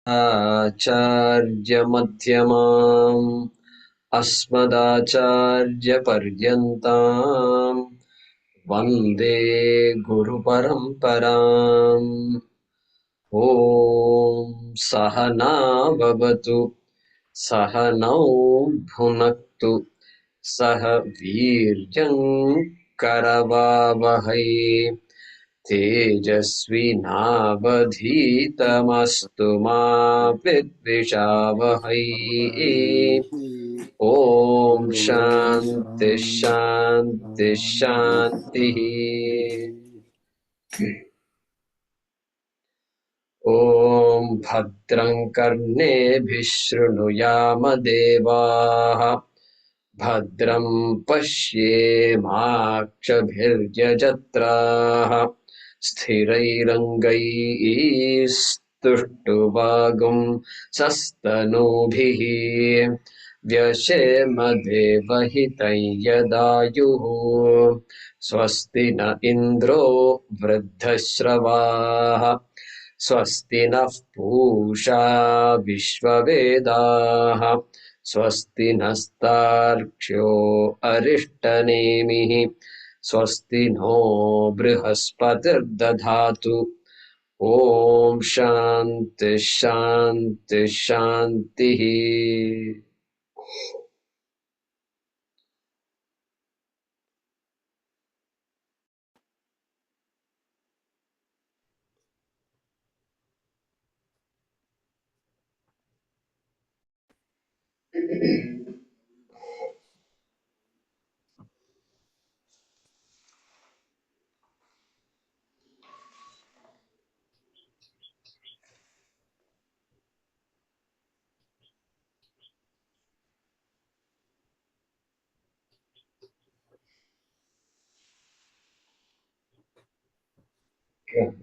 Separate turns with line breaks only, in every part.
आचार्यमध्यमाम् अस्मदाचार्यपर्यन्ताम् वन्दे गुरुपरम्पराम्। ॐ सहना भवतु सहनौ भुनक्तु सह वीर्यम् करवावहै तेजस्विनावधीतमस्तु मा विद्विषावहै। ॐ शान्ति शान्ति शान्तिः। ॐ भद्रं कर्णेभिः शृणुयाम देवाः भद्रं पश्येमाक्षभिर्यजत्राः स्थिरैरङ्गैस्तुष्टुवागुं सस्तनूभिः व्यशेम देवहितं यदायुः स्वस्ति न इन्द्रो वृद्धश्रवाः स्वस्ति नः पूषा विश्ववेदाः स्वस्ति नस्तार्क्ष्यो अरिष्टनेमिः स्वस्ति नो बृहस्पतिर्दधातु। ॐ शान्ति शान्ति शान्तिः।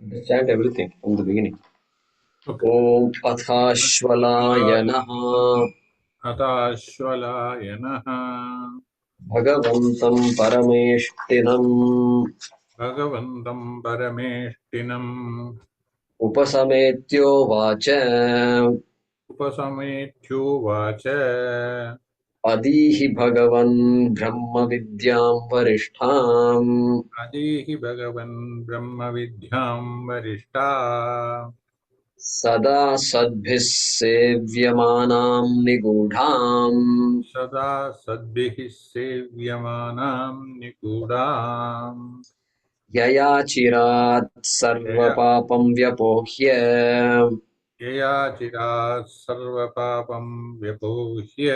Understand everything from the beginning.
Okay.
Om Athashwalaya Naha
अथाश्वलाय नः
Bhagavantam Parameshtinam
भगवन्तं परमेष्टिनम्
उपसमेत्योवाच
उपसमेत्युवाच
अदीहि भगवन् ब्रह्मविद्यां वरिष्ठाम्
अदीहि भगवन् ब्रह्मविद्यां वरिष्ठा
सदा सद्भिः सेव्यमानां निगूढाम्
सदा सद्भिः सेव्यमानां निगूढाम्
यया चिरात् सर्वपापं व्यपोह्य
यया चिरात् सर्वपापं व्यपोह्य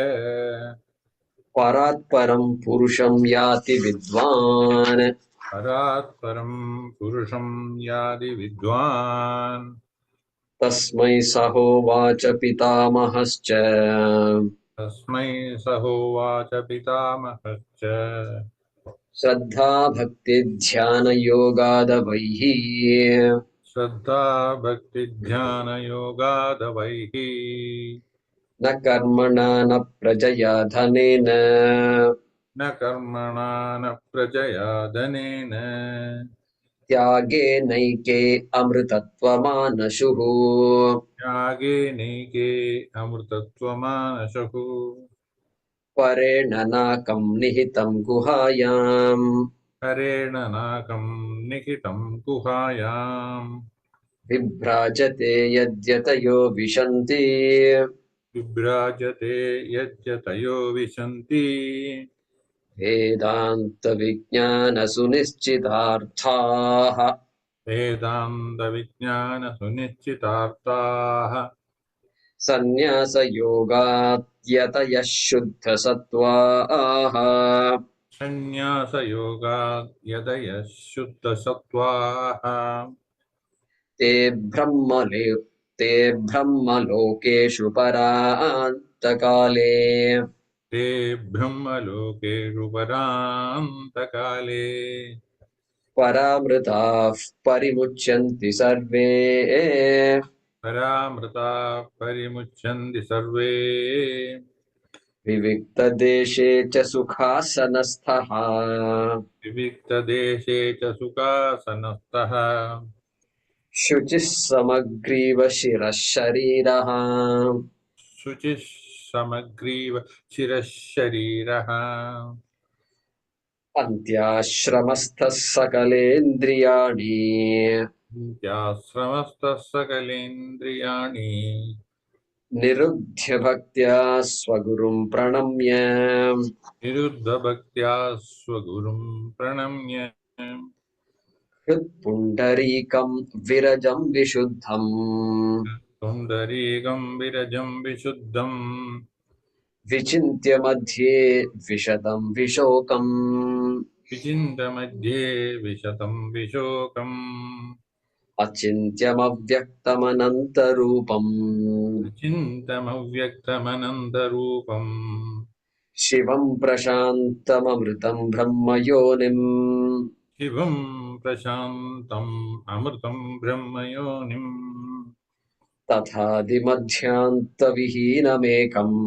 परात्परं पुरुषं याति विद्वान्
परात् परं पुरुषं यादि विद्वान्
तस्मै सहोवाच पितामहश्च
तस्मै सहोवाच पितामहश्च
श्रद्धा भक्तिध्यानयोगादवैः
श्रद्धा भक्तिध्यानयोगादवैः
न कर्मणा न प्रजया धनेन
न कर्मणा न प्रजया धनेन
त्यागेनैके अमृतत्वमानशुः
त्यागे नैके अमृतत्वमानशुः
परेण नाकं निहितं गुहायाम्
हरेण नाकं निहितं गुहायाम्
विभ्राजते यद्यतयो विशन्ति
विभ्राजते यद्यतयो विशन्ति
वेदान्तविज्ञानसुनिश्चितार्थाः
वेदान्तविज्ञानसुनिश्चितार्थाः
सन्न्यासयोगात्यतयः शुद्धसत्त्वाः
संन्यासयोगात् यदयः शुद्धसत्त्वाः
ते ते ब्रह्मलोकेषु परान्तकाले
ते ब्रह्मलोकेषु परान्तकाले
परामृताः परिमुच्यन्ति सर्वे
परामृता परिमुच्यन्ति सर्वे
विविक्तदेशे च शुचिः समग्रीव शिरः शरीरः
शुचिः समग्रीव शिरः शरीरः
अन्त्याश्रमस्थः सकलेन्द्रियाणि
नित्याश्रमस्तः सकलेन्द्रियाणि
निरुध्य भक्त्या स्वगुरुं प्रणम्य
निरुद्धभक्त्या स्वगुरुं प्रणम्य
हृत्पुण्डरीकं विरजं विशुद्धम्
पुण्डरीकं विरजं विशुद्धम्
विचिन्त्य मध्ये विशदं विशोकम्
विचिन्तमध्ये विशतं विशोकम्
अचिन्त्यमव्यक्तमनन्तरूपम्
चिन्तमव्यक्तमनन्तरूपम्
शिवं प्रशान्तममृतं ब्रह्मयोनिम्
शिवं प्रशान्तम् अमृतं ब्रह्मयोनिम्
तथादिमध्यान्तविहीनमेकम्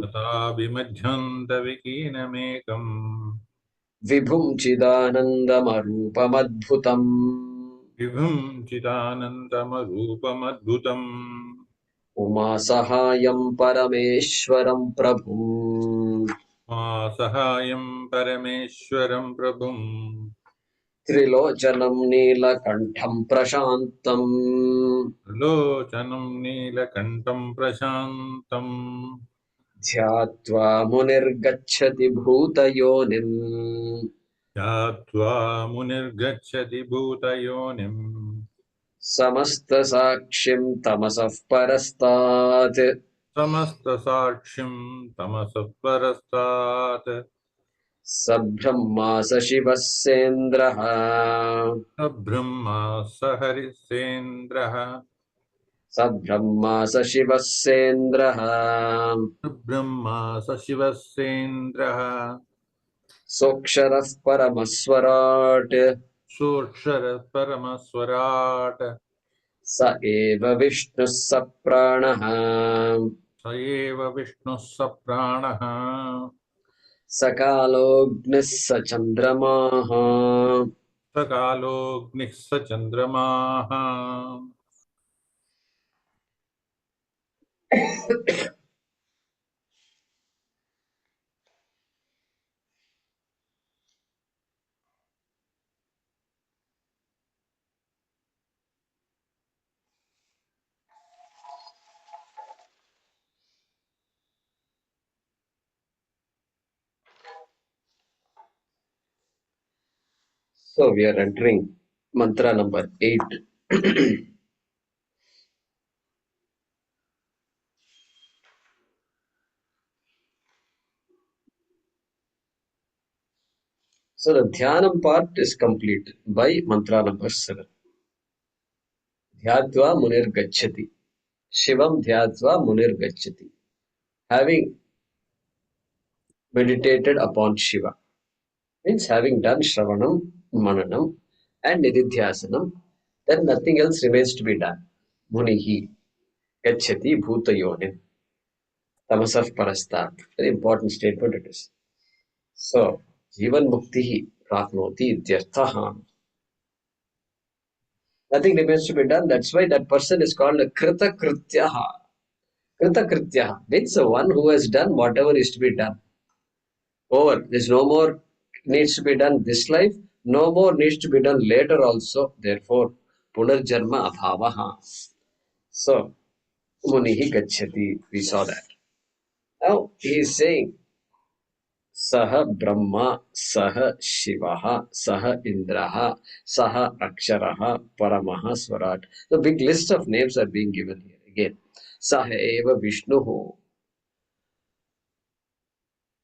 तथाभिमध्यन्तविकीनमेकम्
विभुं चिदानन्दमरूपमद्भुतम्
विभुं चिदानन्दमरूपमद्भुतम्
उमासहायं परमेश्वरं प्रभुम्
मा सहायं परमेश्वरं प्रभुम्
त्रिलोचनं नीलकण्ठं प्रशान्तम्
लोचनं नीलकण्ठं प्रशान्तम्
ध्यात्वा मुनिर्गच्छति भूतयोनिम्
ध्यात्वा मुनिर्गच्छति भूतयोनिम्
समस्तसाक्षिं तमसः परस्तात्
समस्तसाक्षिं तमसः परस्तात्
स ब्रह्मा स शिवः सेन्द्रः
स ब्रह्मा स हरिसेन्द्रः
स ब्रह्मा स शिवः सेन्द्रः
स ब्रह्मा स शिवसेन्द्रः
सोऽक्षरः परमस्वराट्
सोऽक्षरः परमस्वराट्
स एव विष्णुः स प्राणः
स एव विष्णुः स प्राणः
स कालोऽग्निः स चन्द्रमाः
स कालोऽग्निः स चन्द्रमाः
So we are entering mantra number 8. So the dhyanam part is complete by mantra number 7. Dhyatva munir gacchati. Shivam dhyatva munir gacchati. Having meditated upon Shiva means having done Shravanam, Mananam, and Nididhyasanam, then nothing else remains to be done. Munihi gacchati bhutayonim tamasaf parastat. Very important statement it is. So, Jivan Muktihi Prapnoti Ityarthaha. Nothing remains to be done. That's why that person is called a Krita Krityaha. Krita Krityaha means the one who has done whatever is to be done. Over. There's no more needs to be done this life. No more needs to be done later also. Therefore, Punarjarma Abhavaha. So, Munihi Gacchati. We saw that. Now, he is saying सह ब्रह्म सह शिवः सह इंद्रः सह अक्षरः परमः स्वराट. The big list of names are being given here again. सह एव विष्णुः.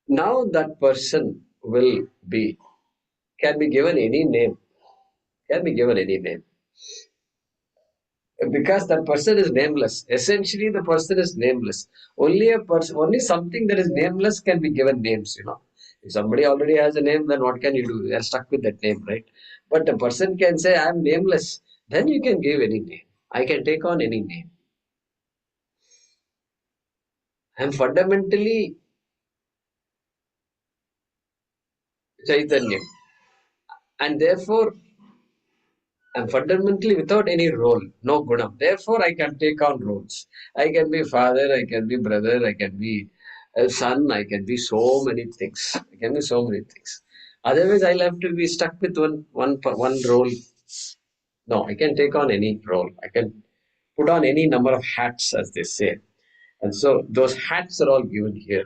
Now that person will be, can be given any name, can be given any name, because that person is nameless. Essentially the person is nameless. Only a person, only something that is nameless can be given names, you know. If somebody already has a name, then what can you do? They are stuck with that name, right? But a person can say I am nameless, then you can give any name. I can take on any name. I am fundamentally Chaitanya, and therefore I'm fundamentally without any role, no gunam. Therefore, I can take on roles. I can be father, I can be brother, I can be a son, I can be so many things. I can be so many things. Otherwise, I'll have to be stuck with one role. No, I can take on any role. I can put on any number of hats, as they say. And so those hats are all given here.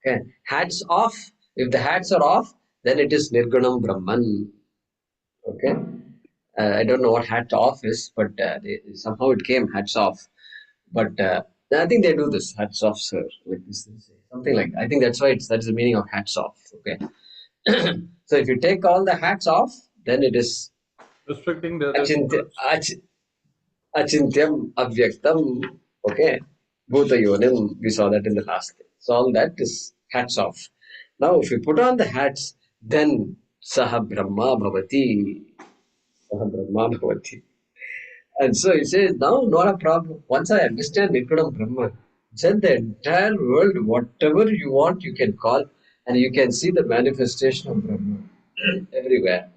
Okay. Hats off. If the hats are off, then it is Nirgunam Brahman. Okay. I don't know what hat off is, but somehow it came hats off. But I think they do this hats off, sir. Like this, something like that. I think that's the meaning of hats off. Okay. So if you take all the hats off, then it is
Respecting the other
achintya,
people's.
achintyam avyaktam. Okay. Bhutayonim. We saw that in the last thing. So all that is hats off. Now, if you put on the hats, then Saha Brahma Bhavati. Saha Brahma Bhavati. And so he says, now not a problem. Once I understand Nirgunam Brahma, then the entire world, whatever you want, you can call, and you can see the manifestation of Brahma everywhere.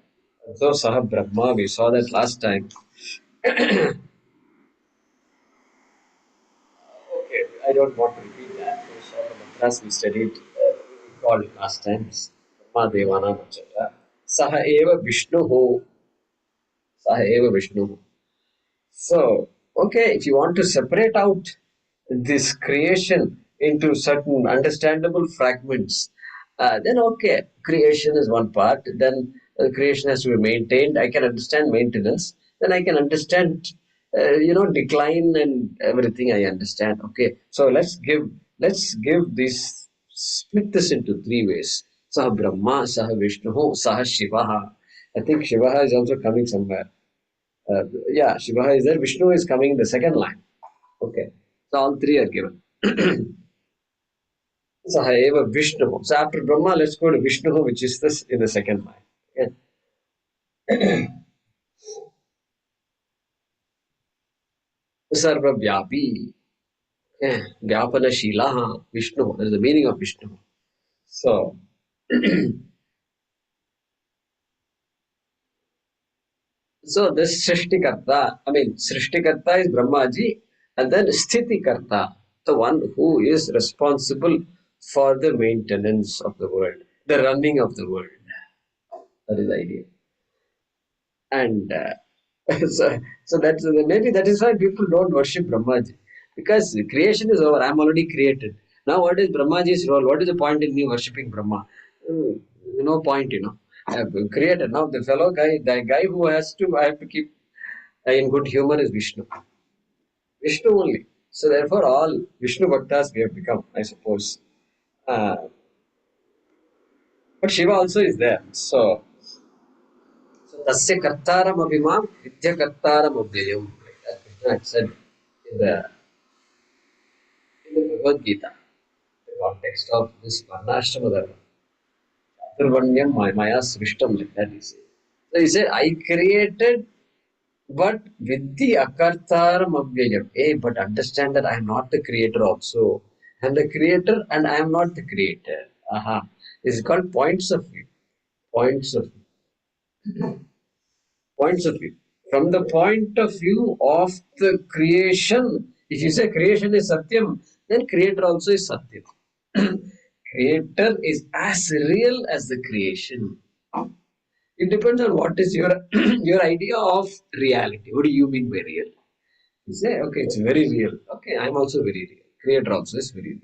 And so Saha Brahma, we saw that last time. Okay, I don't want to repeat that. We saw the mantras we studied, we called it last time. Brahma Devana Machata. Saha Eva Vishnu. Saha Eva Vishnu. So, okay, if you want to separate out this creation into certain understandable fragments, then okay, creation is one part. Then creation has to be maintained. I can understand maintenance. Then I can understand, decline and everything. I understand. Okay, so let's give this split this into three ways. Saha Brahma, Saha Vishnu, Saha Shiva. I think Shiva is also coming somewhere. Yeah, Shiva is there. Vishnu is coming in the second line. Okay. So all three are given. Saha eva Vishnu. So after Brahma, let's go to Vishnu, which is this in the second line. Okay. Sarva Vyapi. Okay. Vyapana Shilaha. Vishnu. That is the meaning of Vishnu. So, so this Srishtikarta, I mean, Srishtikarta is Brahmaji, and then Sthitikarta, the one who is responsible for the maintenance of the world, the running of the world. That is the idea. And so that's maybe that is why people don't worship Brahmaji, because creation is over. I'm already created. Now, what is Brahmaji's role? What is the point in me worshipping Brahma? No point, I have been created. Now, the fellow guy, the guy who I have to keep in good humor is Vishnu. Vishnu only. So, therefore, all Vishnu Bhaktas we have become, I suppose. Uh, but Shiva also is there. So tasya kartaram abhimam vidya kartaram abhyayam. Like that Krishna had said in the Bhagavad Gita, the context of this Varnashrama Dharma. Chaturvanyam maya srishtam, like that he said. So he said, I created, but vidya akartaram abhyayam. Hey, but understand that I am not the creator also. I am the creator and I am not the creator. Aha. This is called points of view. Points of view. Points of view. From the point of view of the creation, if you say creation is Satyam, then creator also is Satyam. Creator is as real as the creation. It depends on what is your your idea of reality. What do you mean by real? You say, okay, it's very real. Okay, I'm also very real. Creator also is very real.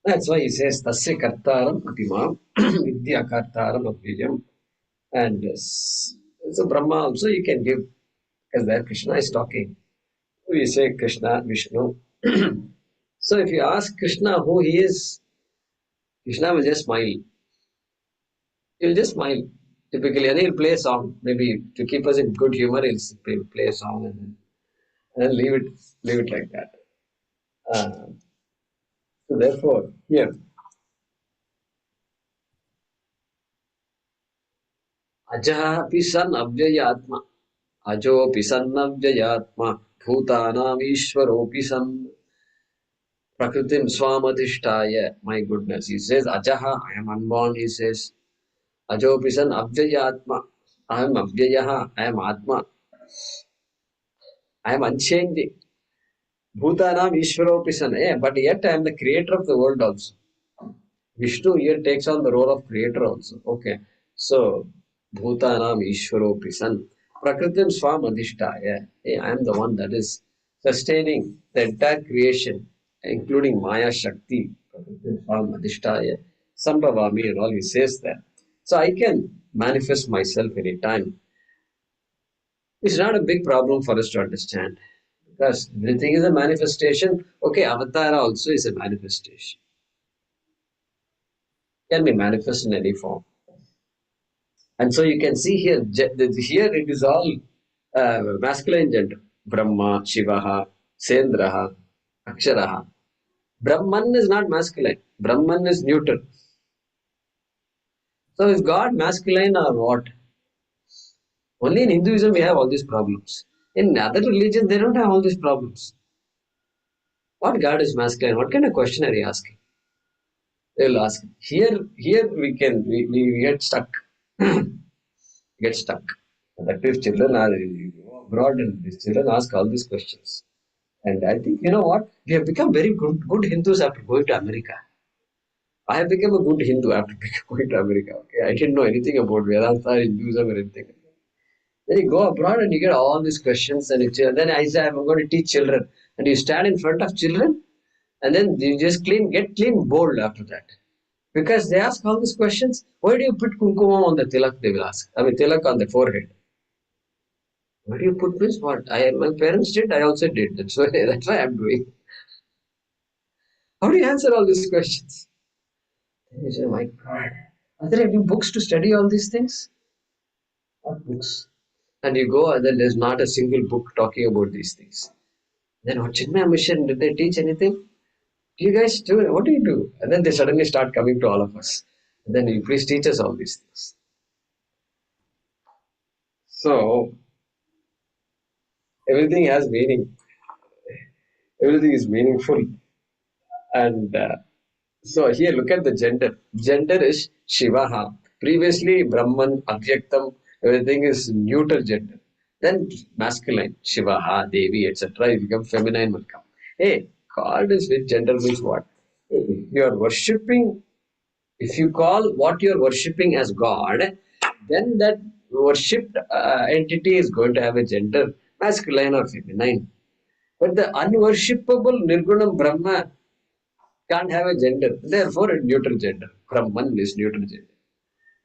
That's why he says, Tasya kartaram apimam vidya kartaram apyam. And so Brahma also you can give, because there Krishna is talking. We say Krishna, Vishnu. So if you ask Krishna who he is, Krishna will just smile. He will just smile. Typically, and he'll play a song. Maybe to keep us in good humor, he'll play a song and then leave it like that. So therefore, here, Ajapi san avyayatma, Ajopi san avyayatma, Bhutanam Ishwaropi san Prakritim Swamadhishtaya. My goodness, he says, Ajaha, I am unborn, he says. Ajopisan Abjayatma. Aham Avyayaha, I am Atma, I am unchanging. Bhutanam Ishvaropi San. But yet I am the creator of the world also. Vishnu here takes on the role of creator also. Okay. So, Bhutanam Ishvaropi San. Prakritim Swam Adhishtaya. I am the one that is sustaining the entire creation, including Maya Shakti. Prakritim Swam Adhishtaya. Sambhavami and all he says that. So I can manifest myself anytime. It's not a big problem for us to understand. Because everything is a manifestation. Okay, Avatara also is a manifestation. Can be manifest in any form. And so you can see here, here it is all masculine gender. Brahma, Shivaha, Sendraha, Aksharaha. Brahman is not masculine. Brahman is neutral. So is God masculine or what? Only in Hinduism we have all these problems. In other religions they don't have all these problems. What God is masculine? What kind of question are you asking? They will ask. Here we get stuck. Get stuck. That is children are you go abroad and these children ask all these questions. And I think, you know what? We have become very good Hindus after going to America. I have become a good Hindu after going to America. Okay, I didn't know anything about Vedanta, Hinduism, or anything. Then you go abroad and you get all these questions, and then I say I'm going to teach children, and you stand in front of children, and then you just get clean bold after that, because they ask all these questions. Why do you put kumkumam on the tilak? They will ask. I mean tilak on the forehead. Why do you put this? What? My parents did. I also did. That's why I'm doing. How do you answer all these questions? And you say, my God, are there any books to study all these things? What books? And you go, and then there's not a single book talking about these things. Then what Chinmaya Mission, did they teach anything? Do you guys do it? What do you do? And then they suddenly start coming to all of us. And then you please teach us all these things. So everything has meaning. Everything is meaningful. And so here look at the gender. Gender is Shivaha. Previously Brahman, Avyaktam, everything is neuter gender. Then masculine, Shivaha, Devi, etc. You become feminine will come. Hey, God is with gender means what? If you are worshipping, if you call what you are worshipping as God, then that worshipped entity is going to have a gender, masculine or feminine. But the unworshipable Nirgunam Brahma can't have a gender. Therefore, a neutral gender. Brahman is neutral gender.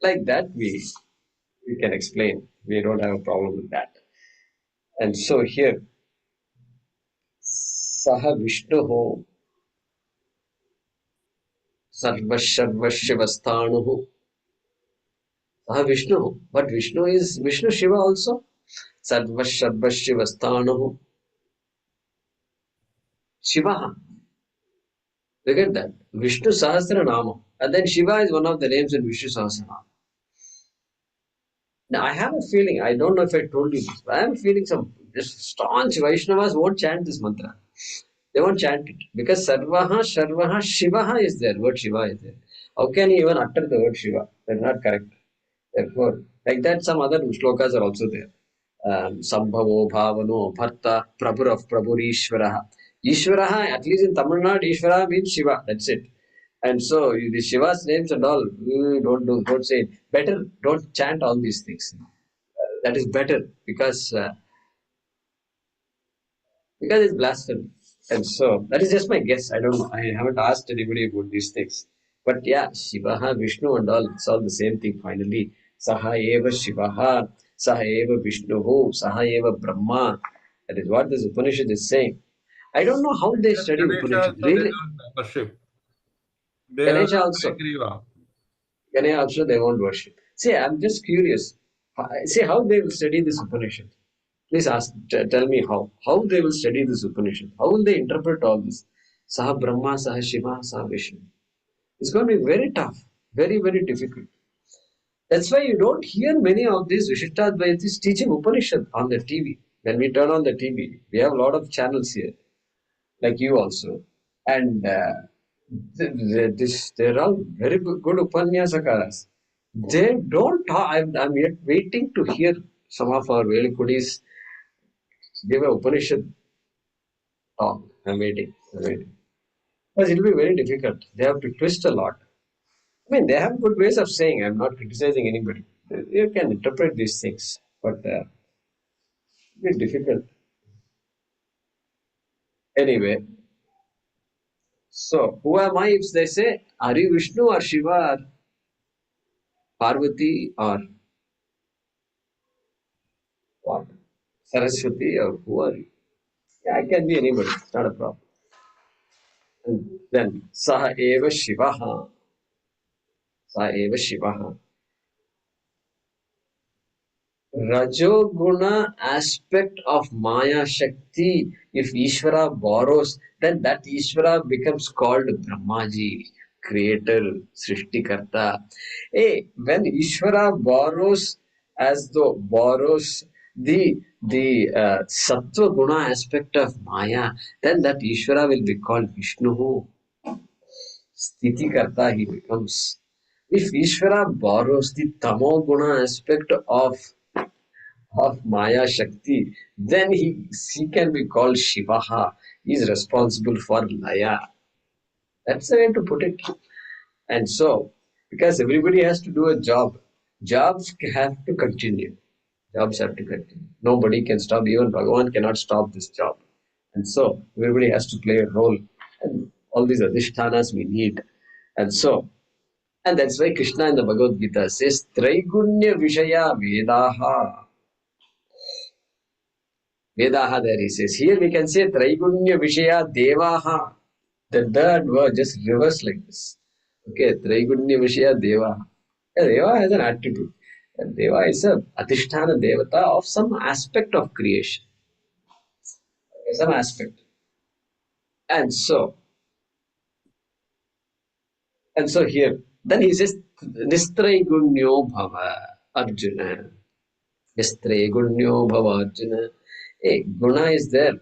Like that, we can explain. We don't have a problem with that. And so here, Saha Vishnu Sarvasharvashivasthanuhu. Saha Vishnu. But Vishnu is Vishnu Shiva also. Sarvasharvashivasthanuhu. Shiva. Look at that. Vishnu Sahasra Nama. And then Shiva is one of the names in Vishnu Sahasra Nama. Now, I have a feeling, I don't know if I told you this, but I am feeling some just staunch Vaishnavas won't chant this mantra. They won't chant it because Sarvaha, Sharvaha, Shivaha is there. Word Shiva is there. How can you even utter the word Shiva? That's not correct. Therefore, like that, some other shlokas are also there. Sambhavo, Bhavano, Bharta, Prabhur of Prabhur, Ishvaraha. Ishvaraha, at least in Tamil Nadu, Ishvara means Shiva. That's it. And so the Shiva's names and all, don't say it. Better don't chant all these things. That is better because it's blasphemy. And so that is just my guess. I don't know. I haven't asked anybody about these things. But yeah, Shivaha, Vishnu and all, it's all the same thing finally. Saha eva Shivaha, Saha eva Vishnuhu, Saha eva Brahma. That is what this Upanishad is saying. I don't know how they study
Ganesha
Upanishad.
also they
Really?
don't worship. They are
Ganesha also.
Griva.
Ganesha also they won't worship. See, I'm just curious. See how they will study this Upanishad. Please tell me how. How they will study this Upanishad? How will they interpret all this? Saha Brahma, Saha Shiva, Saha Vishnu. It's going to be very tough, very, very difficult. That's why you don't hear many of these Vishishtadvaitis teaching Upanishad on the TV. When we turn on the TV, we have a lot of channels here, like you also. And they're all very good Upanyasakaras. They don't talk. I'm yet waiting to hear some of our Velikudis give a Upanishad talk. I'm waiting. I'm waiting. Because it will be very difficult. They have to twist a lot. I mean, they have good ways of saying. I'm not criticizing anybody. You can interpret these things, but it's difficult. Anyway, so who am I if they say, are you Vishnu or Shiva or Parvati or what? Saraswati or who are you? Yeah, I can be anybody. It's not a problem. And then Saha Eva Shivaha. Saha Eva Shivaha. Rajoguna aspect of Maya Shakti, if Ishvara borrows, then that Ishvara becomes called Brahmaji, creator, Srishtikarta. Hey, when Ishvara borrows, as though borrows the Sattva Guna aspect of Maya, then that Ishvara will be called Vishnu, Sthitikarta he becomes. If Ishvara borrows the Tamo Guna aspect of Maya Shakti, then he can be called Shivaha. He is responsible for Laya. That's the way to put it. And so, because everybody has to do a job, jobs have to continue. Jobs have to continue. Nobody can stop. Even Bhagavan cannot stop this job. And so, everybody has to play a role. And all these adhishthanas we need. And so, and that's why Krishna in the Bhagavad Gita says, Traigunya Vishaya Vedaha. Vedaha there he says. Here we can say Traigunya Vishaya Devaha. The third word just reverse like this. Okay, Traigunya Vishaya Devaha. Yeah, Deva has an attribute. And Deva is a Adhisthana Devata of some aspect of creation. Some aspect. And so, here, then he says, Nistraigunya Bhava Arjuna. Nistraigunya Bhava Arjuna. Hey, Guna is there.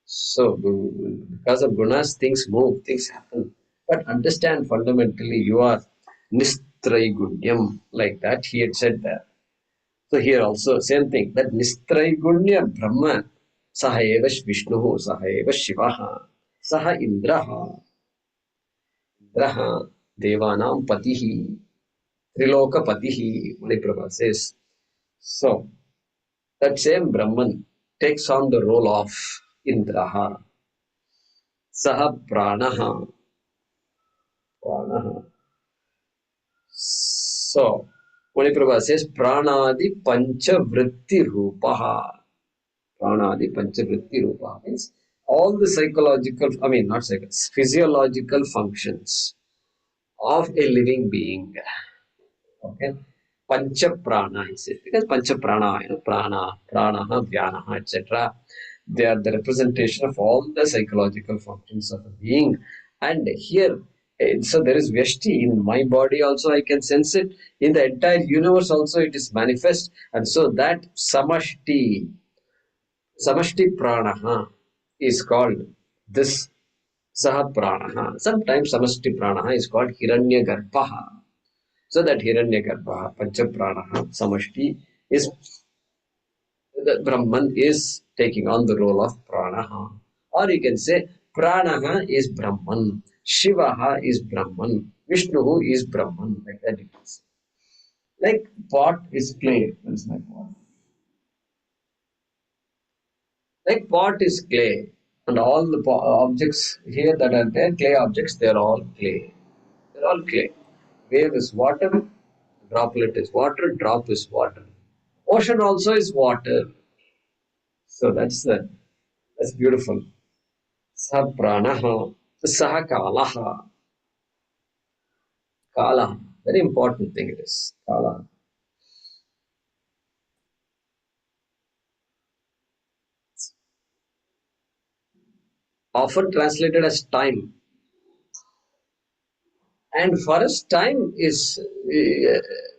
So, because of gunas, things move, things happen. But understand fundamentally, you are nistraigunyam, like that. He had said that. So, here also, same thing, that nistraigunya Brahma, saha eva Vishnu, saha eva Shivaha, saha Indraha, Devanam Patihi, Triloka Patihi, Maniprabha says. So, that same Brahman takes on the role of Indraha, saha Pranaha. Pranaha. So, Maniprabha says, Pranadi Panchavritti Rupaha. Pranadi Panchavritti Rupaha means all the psychological, I mean, not psychological, physiological functions of a living being. Okay. Pancha Prana, he says, because Pancha Prana, Prana, Pranaha, Vyanaha, etc. They are the representation of all the psychological functions of a being. And here, so there is Vyashti in my body also, I can sense it. In the entire universe also, it is manifest. And so that Samashti Pranaha is called this Saha Pranaha. Sometimes Samashti Pranaha is called Hiranya Garbhaha. So that Hiranyagarbha, Panchapranaha, Samashti is the Brahman is taking on the role of Pranaha. Or you can say Pranaha is Brahman, Shivaha is Brahman, Vishnu is Brahman, like that it is. Like pot is clay. That's my pot. Like pot is clay. And all the objects here that are there, clay objects, they're all clay. They're all clay. Wave is water, droplet is water, drop is water. Ocean also is water. So that's beautiful. Sah pranaha, sah kalaha, kala. Very important thing it is. Kala. Often translated as time. And for us, time is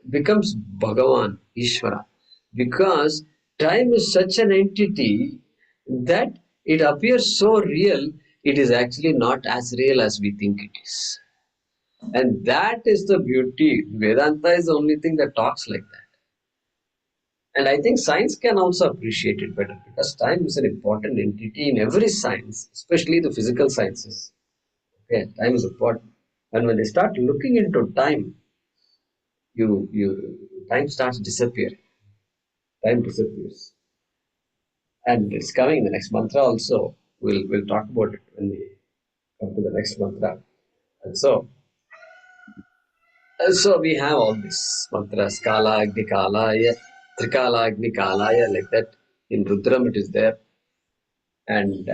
becomes Bhagavan, Ishvara. Because time is such an entity that it appears so real, it is actually not as real as we think it is. And that is the beauty. Vedanta is the only thing that talks like that. And I think science can also appreciate it better because time is an important entity in every science, especially the physical sciences. Okay, time is important. And when they start looking into time, you time starts disappearing. Time disappears. And it's coming in the next mantra also. We'll talk about it when we come to the next mantra. And so we have all these mantras, Kala Agni Kalaya, Trikala Agni Kalaya, like that. In Rudram it is there. And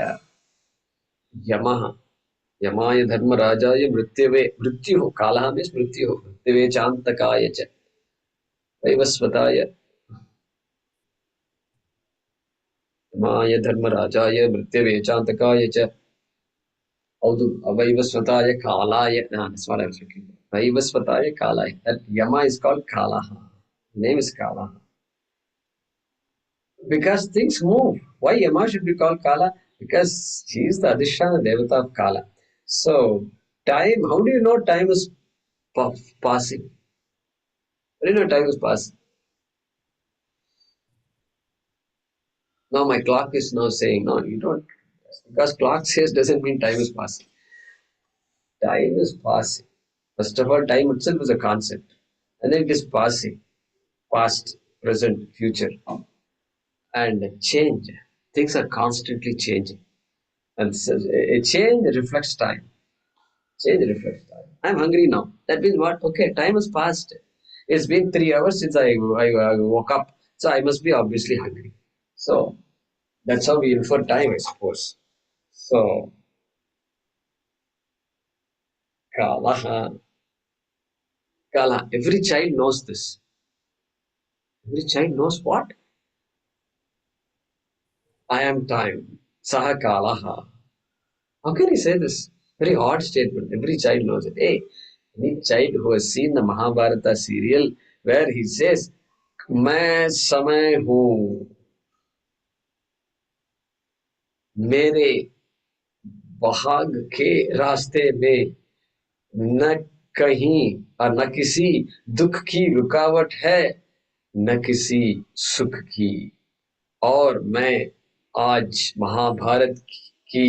Yamaha, Yamaya Dharma Rajaya Mrityave, Mrityu, Kalaha means Mrityu, Mrityave Chantakaya Cha, Vaivasvataya, Yamaya Dharma Rajaya Mrityave Chantakaya Cha, Vaivasvataya Kalaya, that's what I was looking for. Vaivasvataya Kalaya, that Yama is called Kalaha, name is Kalaha. Because things move. Why Yama should be called Kala? Because he is the Adhisthana Devata of Kala. So, time, how do you know time is passing? How do you know time is passing? Now my clock is now saying, no, you don't. Because clock says doesn't mean time is passing. Time is passing. First of all, time itself is a concept. And then it is passing. Past, present, future. And change. Things are constantly changing. And so a change reflects time. Change reflects time. I'm hungry now. That means what? Okay, time has passed. It's been 3 hours since I woke up. So I must be obviously hungry. So that's how we infer time, I suppose. So, Kalaha. Kala. Every child knows this. Every child knows what? I am time. Saha Kalaha. How can he say this? Very odd statement. Every child knows it. Hey, any child who has seen the Mahabharata serial where he says, मैं समय हूँ मेरे भाग के रास्ते में न कहीं और न किसी दुख की रुकावट है न किसी सुख की और मैं आज महाभारत की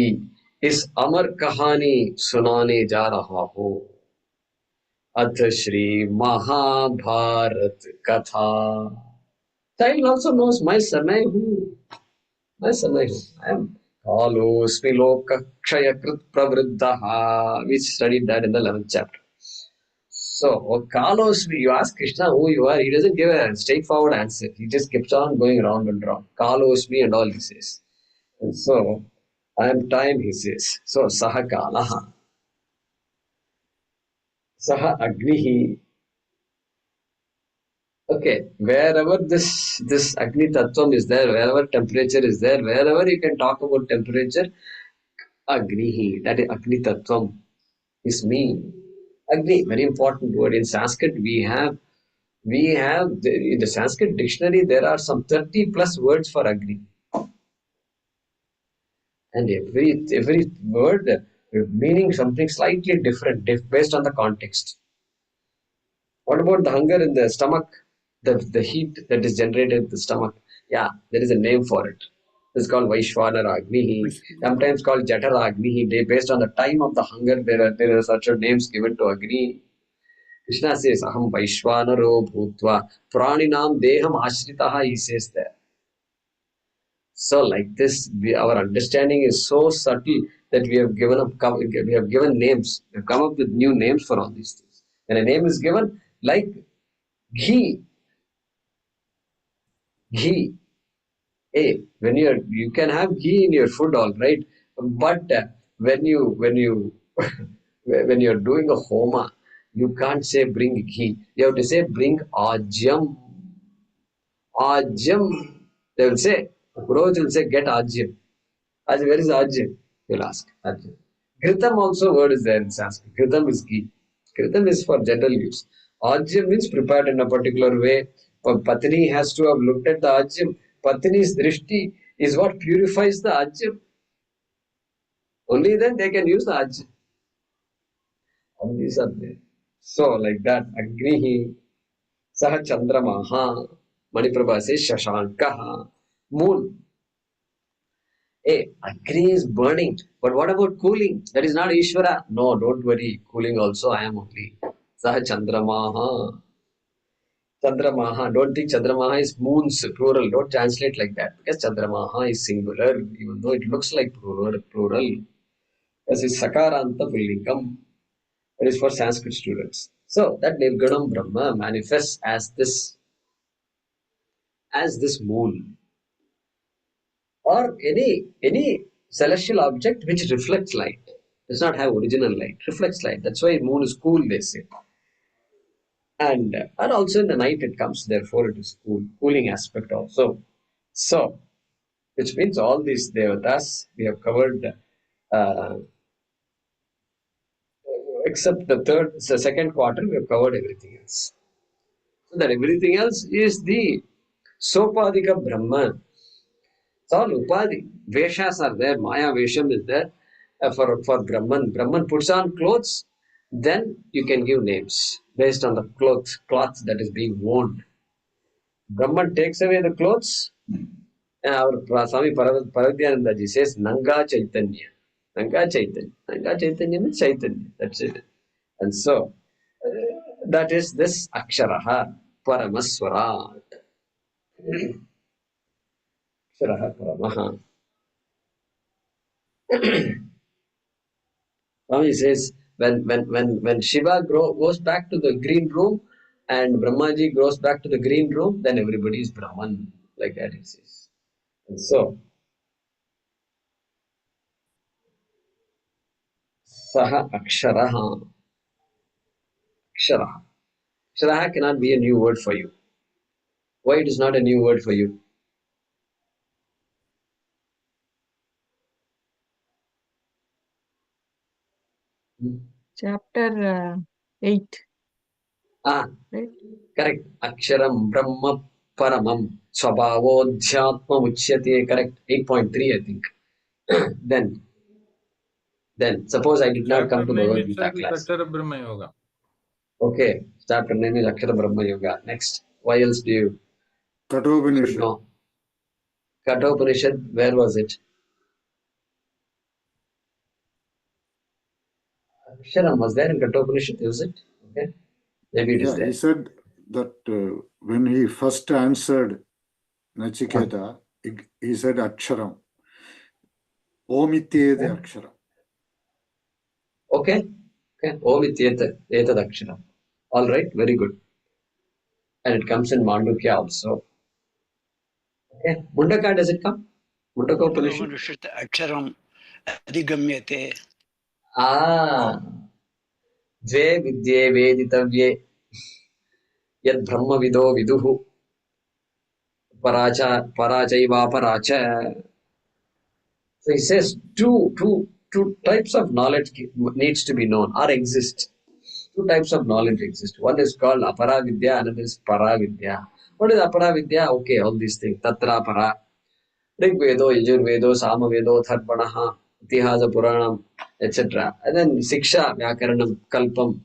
इस अमर कहानी सुनाने जा रहा हूँ अथ श्री महाभारत कथा Child also knows my समय हूँ मैं समय हूँ I am कालोस्मि लोकक्षयकृत् प्रवृद्धः we studied that in the 11th chapter. So, Kalosmi, you ask Krishna who you are, he doesn't give a straightforward answer. He just keeps on going round and round. Kalosmi and all he says. And so, I am time, he says. So, Saha Kalaha. Saha Agnihi. Okay, wherever this Agni Tattvam is there, wherever temperature is there, wherever you can talk about temperature, Agnihi, that is Agni Tattvam, is me. Agni, very important word. In Sanskrit, in the Sanskrit dictionary there are some 30 plus words for Agni, and every word meaning something slightly different based on the context. What about the hunger in the stomach, the heat that is generated in the stomach? Yeah, there is a name for it. It's called Vaishvanara Agnihi, sometimes called Jatara Agnihi. Based on the time of the hunger, there are such names given to Agni. Krishna says, Aham Vaishvanaro Bhutva Praninam Deham Ashritaha, he says there. So, like this, our understanding is so subtle that we have given names. We have come up with new names for all these things. When a name is given, like ghee, ghee. Hey, you can have ghee in your food, all right. But when you when you're doing a homa, you can't say bring ghee. You have to say bring ajam. Ajam. They will say, Purohit will say, get ajam. Ajam, where is ajam? You'll ask. Ajam. Ghritam also word is there in Sanskrit. Ghritam is ghee. Ghritam is for general use. Ajam means prepared in a particular way. But Patni has to have looked at the ajam. Patni's drishti is what purifies the ajam. Only then they can use the ajam. All these are there. So, like that, Agnihi, Saha Chandramaha, Maniprabha says Shashankaha, moon. Hey, Agni is burning, but what about cooling? That is not Ishvara. No, don't worry. Cooling also I am only. Saha Chandramaha. Chandramaha. Don't think Chandramaha is moons, plural. Don't translate like that because Chandramaha is singular, even though it looks like plural. Because it's Sakaranta Pullingam. It is for Sanskrit students. So that Nirgunam Brahma manifests as this moon or any celestial object which reflects light. Does not have original light, reflects light. That's why moon is cool, they say. And also in the night it comes, therefore it is cool, cooling aspect also. So, which means all these devatas we have covered, uh, except the second quarter, we have covered everything else. So that everything else is the Sopadika Brahman. It's all Upadi. Veshas are there, Maya Vesham is there for Brahman. Brahman puts on clothes, then you can give names based on the cloth that is being worn. Brahman takes away the clothes. Our Swami Paradyanandaji says Nanga Chaitanya. Nanga Chaitanya. Nanga Chaitanya means Chaitanya. That's it. And so that is this Aksharaha Paramaswarat. Aksharaha Paramaha. Swami says when Shiva goes back to the green room and Brahmaji goes back to the green room, then everybody is Brahman. Like that he says. And so Saha Aksharaha. Aksharaha. Aksharaha cannot be a new word for you. Why it is not a new word for you?
Chapter 8.
Ah,
Right?
correct. Aksharam Brahma Paramam Swabhavodhyatma Uchyate. Correct. 8.3, I think. then, suppose I did not come
Chapter
to
name
Bhagavad Gita
itself is
class.
Akshara Brahma Yoga.
Okay, chapter name is Akshara Brahma Yoga. Next, why else do you should
Kathopanishad.
know? Kathopanishad, where was it? Aksharam was there in Kathopanishad, is it? Okay, maybe it is
Yeah, he
there.
said that when he first answered Nachiketa, he said Aksharam. Omityede Aksharam.
Okay, Om Etad Aksharam. All right, very good. And it comes in Mandukya also. Okay, Mundaka, does it come? Mundaka Upanishad?
Upanishad Aksharam Adhigamyate.
Ah, Dve Vidye Veditavye Yad Brahma Vido Viduhu Parachaiva Paracha. So he says two types of knowledge needs to be known or exist. Two types of knowledge exist. One is called Aparavidya, another is Paravidya. What is Aparavidya? Okay, all these things. Tatra Para. Rigvedo, Yajurvedo, Samavedo, Tharpanaha, Itihasa Puranam, etc. And then Siksha, Vyakaranam, Kalpam,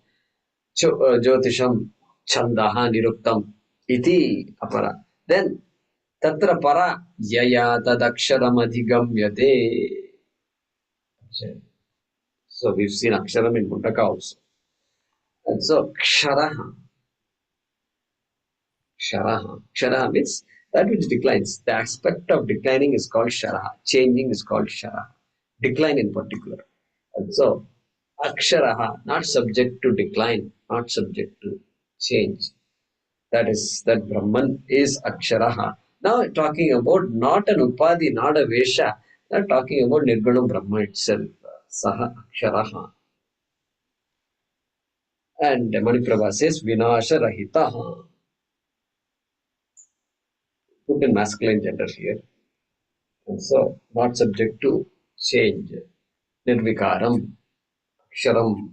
Jyotisham, Chandaha, Niruktam, Iti Apara. Then Tatra Para, Yaya Tadaksharam Adhigamyate. So we've seen Aksharam in Mundaka also. And so Ksharaha means that which declines. The aspect of declining is called Sharaha. Changing is called Sharaha. Decline in particular. And so Aksharaha, not subject to decline, not subject to change. That Brahman is Aksharaha. Now talking about not an Upadi, not a Vesha, not talking about Nirguna Brahma itself. Saha Aksharaha. And Maniprabha says Vinasha Rahitaha. Put in masculine gender here. And so not subject to change. Nirvikaram, Aksharam,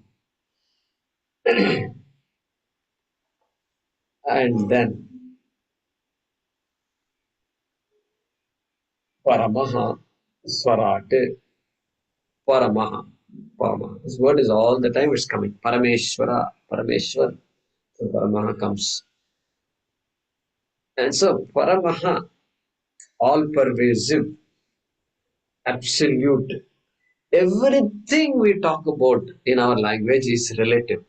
and then Paramaha, Swarat, Paramaha. Paramaha. This word is all the time it's coming. Parameshwara, Parameshwar. So Paramaha comes. And so Paramaha, all pervasive, absolute. Everything we talk about in our language is relative.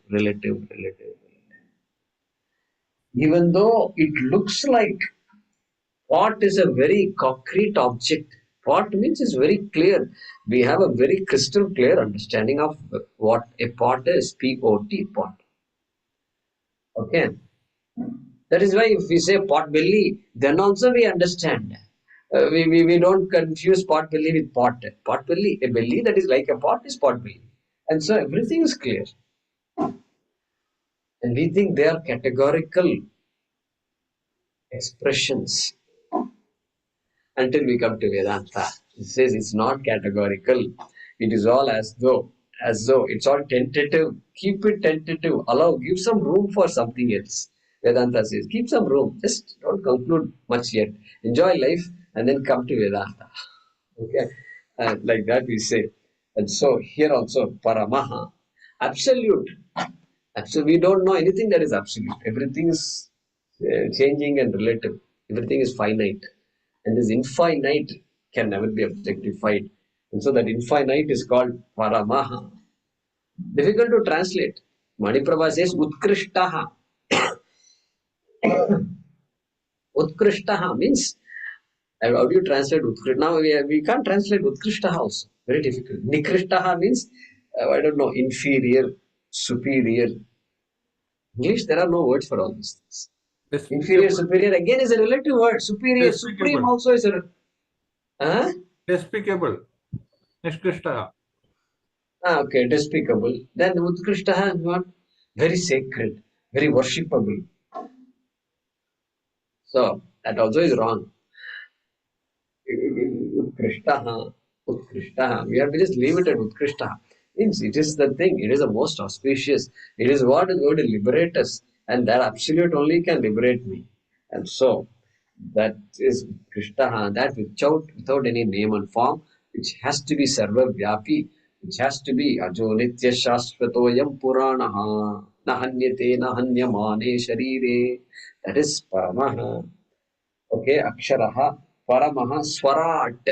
Even though it looks like pot is a very concrete object. Pot means is very clear. We have a very crystal clear understanding of what a pot is. P-O-T, pot. Okay. That is why if we say pot belly, then also we understand. We don't confuse pot belly with pot. Pot belly, a belly that is like a pot is pot belly. And so everything is clear. And we think they are categorical expressions until we come to Vedanta. It says it's not categorical. It is all as though it's all tentative. Keep it tentative. Allow, give some room for something else. Vedanta says, keep some room. Just don't conclude much yet. Enjoy life and then come to Vedanta. Okay, like that we say. And so here also, Paramaha, absolute. Absolute. We don't know anything that is absolute. Everything is changing and relative. Everything is finite. And this infinite can never be objectified. And so that infinite is called Paramaha. Difficult to translate. Maniprabha says Utkrishtaha. Utkrishtaha means, how do you translate Utkrishtaha? Now we can't translate Utkrishtaha also. Very difficult. Nikrishtaha means, I don't know, inferior, superior. English, there are no words for all these things. Inferior, superior, again is a relative word. Superior, supreme also is a...
Despicable. Nishkrishtaha.
Okay, despicable. Then Utkrishtaha is what? Very sacred, very worshipable. So, that also is wrong. Utkrishtaha. We have to just leave it at Utkrishtaha. Means it is the thing, it is the most auspicious. It is what is going to liberate us. And that absolute only can liberate me. And so, that is Krishtaha, that without any name and form, which has to be Sarva Vyapi, which has to be Ajo Nitya Shashvatoyam Puranaha, Nahanyate Nahanyamane Sharire. That is Paramaha. Okay, Aksharaha, Paramaha, Swarat.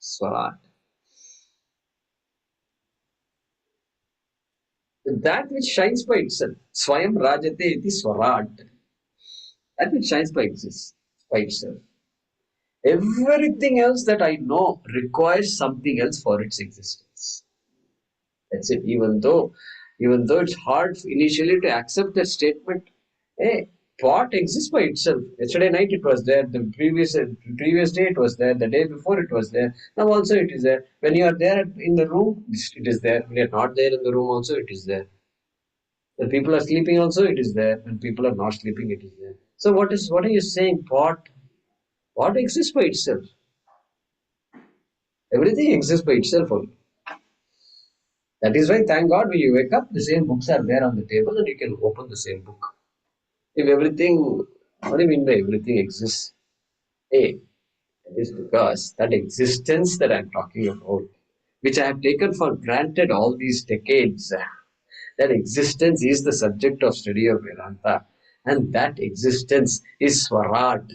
Swarat. That which shines by itself. Swayam Rajate iti Swarat. That which shines by itself. Everything else that I know requires something else for its existence. That's it. Even though it's hard initially to accept that statement, hey, pot exists by itself. Yesterday night it was there. The previous day it was there. The day before it was there. Now also it is there. When you are there in the room, it is there. When you are not there in the room, also it is there. When people are sleeping, also it is there. When people are not sleeping, it is there. So what are you saying? Pot exists by itself. Everything exists by itself only. That is why, thank God, when you wake up, the same books are there on the table and you can open the same book. If everything, what do you mean by everything exists? Hey, that is because that existence that I'm talking about, which I have taken for granted all these decades, that existence is the subject of study of Vedanta. And that existence is Swarat.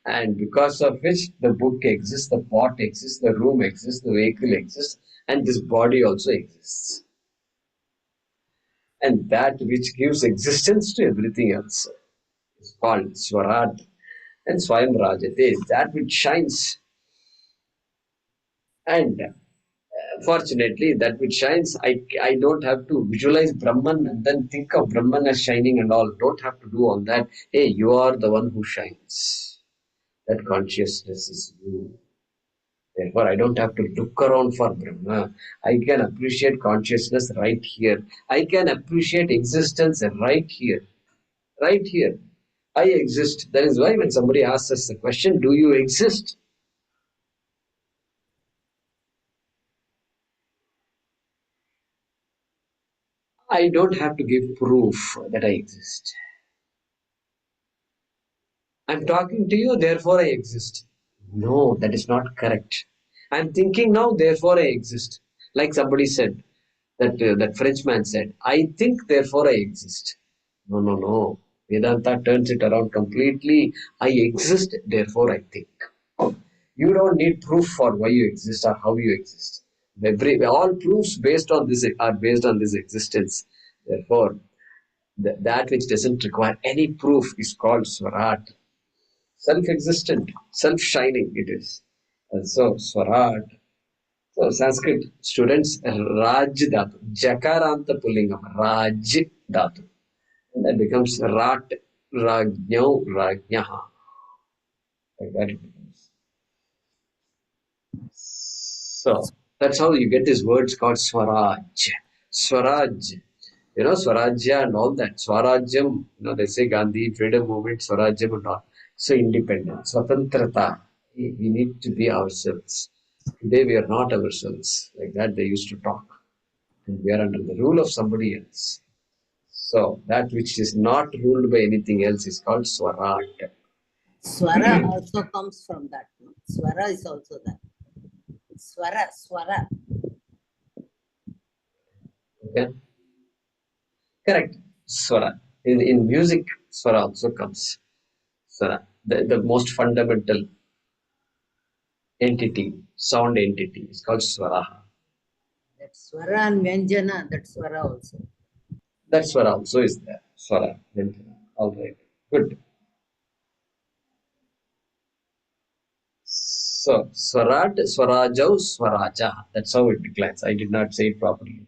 And because of which the book exists, the pot exists, the room exists, the vehicle exists, and this body also exists. And that which gives existence to everything else is called Swarat and Swayam Rajate, that which shines. And fortunately, that which shines, I don't have to visualize Brahman and then think of Brahman as shining and all. Don't have to do all that. Hey, you are the one who shines. That consciousness is you. Therefore, I don't have to look around for Brahma. I can appreciate consciousness right here. I can appreciate existence right here. Right here. I exist. That is why when somebody asks us the question, do you exist? I don't have to give proof that I exist. I'm talking to you, therefore I exist. No, that is not correct. I'm thinking now, therefore I exist. Like somebody said, that Frenchman said, I think, therefore I exist. No, no, no. Vedanta turns it around completely. I exist, therefore I think. You don't need proof for why you exist or how you exist. All proofs based on this are based on this existence. Therefore, that which doesn't require any proof is called Swarat. Self-existent, self-shining it is. And so Swarat. So Sanskrit students, Raj Dhatu, Jakaranta Pullingam, Raj Dhatu. And that becomes Rat, Rajnyo, Rajnyaha. Like that it becomes. So that's how you get these words called Swaraj. Swaraj. Swarajya and all that. Swarajyam, they say Gandhi, freedom movement, Swarajyam and all. So independence, Swatantrata. We need to be ourselves. Today we are not ourselves. Like that they used to talk. And we are under the rule of somebody else. So that which is not ruled by anything else is called Swarat.
Swara also comes from that. No? Swara is also that. Swara.
Okay? Correct. Swara. In music, Swara also comes. Swara. The most fundamental entity, sound entity is called Swara.
That Swara and Vyanjana, that Swara also.
That Swara also is there. Swara. All right. Good. So, Swarat, Swarajau, Swaraja. That's how it declines. I did not say it properly.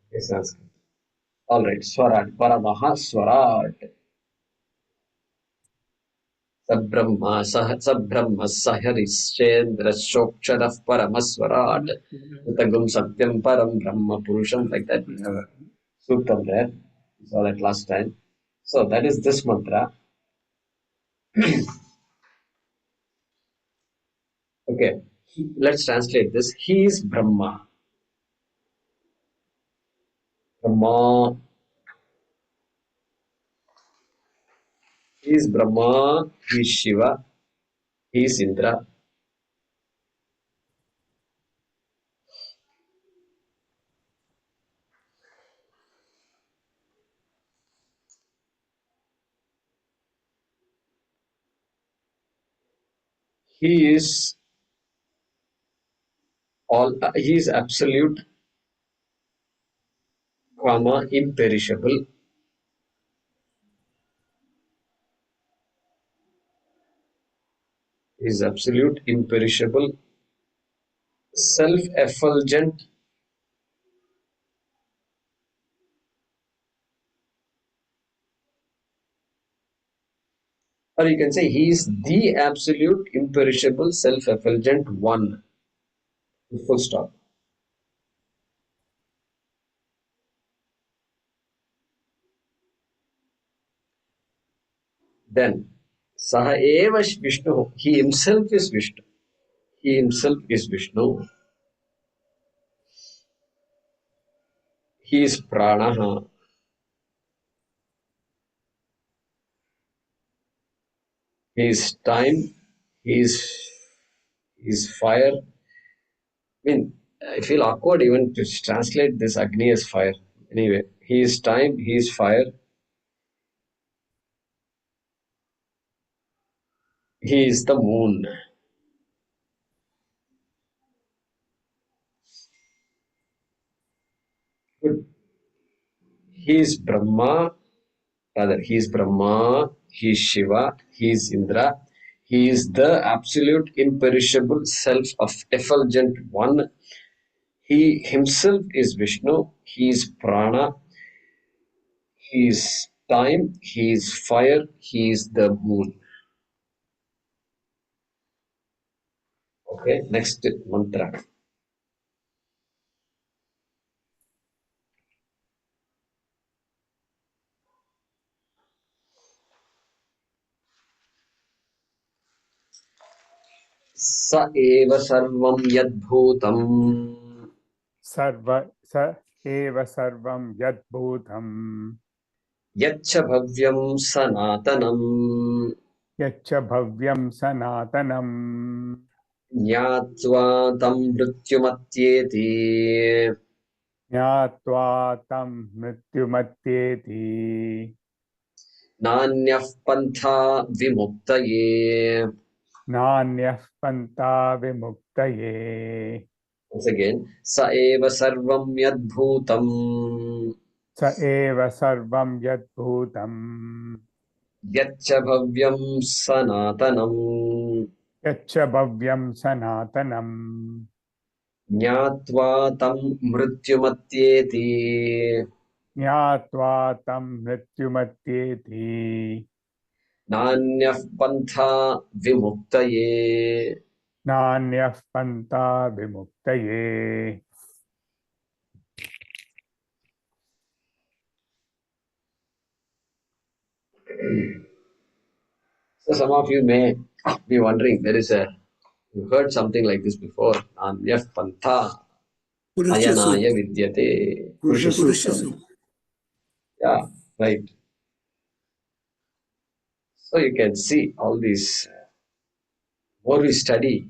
Okay, Sanskrit. All right. Swarat. Paramaha Swarat. Sabrahma Saharishendra Shoksharaf Paramaswarat. Utagum Satyam Param Brahma Purusham. Like that. We have a suttam there. We saw that last time. So, that is this mantra. Okay. Let's translate this. He is Brahma. Brahma. He is Brahma. He is Shiva. He is Indra. He is he is absolute, imperishable. He is absolute, imperishable, self-effulgent, or you can say he is the absolute, imperishable, self-effulgent one. Full stop. Then, Saha eva Vishnu. He himself is Vishnu. He himself is Vishnu. He is Pranaha. He is time. He is fire. I mean, I feel awkward even to translate this Agni as fire. Anyway, he is time, he is fire, he is the moon. Good. He is Brahma, he is Brahma, he is Shiva, he is Indra, he is the absolute, imperishable, self of effulgent one. He himself is Vishnu, he is Prana, he is time, he is fire, he is the moon. Okay, next mantra. स एव सर्वं यद्भूतं
स एव सर्वं यद्भूतं
यच्च भव्यं सनातनम्
यच्च भव्यं सनातनं
ज्ञात्वा तं मृत्युमत्येति
ज्ञात्वा तं मृत्युमत्येति
नान्यः पन्था विमुक्तये.
नान्यः पन्था विमुक्तये.
Once again, स एव सर्वं यद्भूतं
स एव सर्वं यद्भूतं
यच्च भव्यं सनातनम्
यच्च भव्यं सनातनम्
ज्ञात्वा तं मृत्युमत्येति
ज्ञात्वा तं मृत्युमत्येति
नान्यः पन्था विमुक्तये.
नान्यः पन्था विमुक्तये.
So some of you may be wondering, you heard something like this before. Nanyah pantha
Purusha
ayanaya
Sukta.
vidyate.
Purusha
Purusha
Sukta.
Sukta.
Yeah, right. So you can see all these, more we study,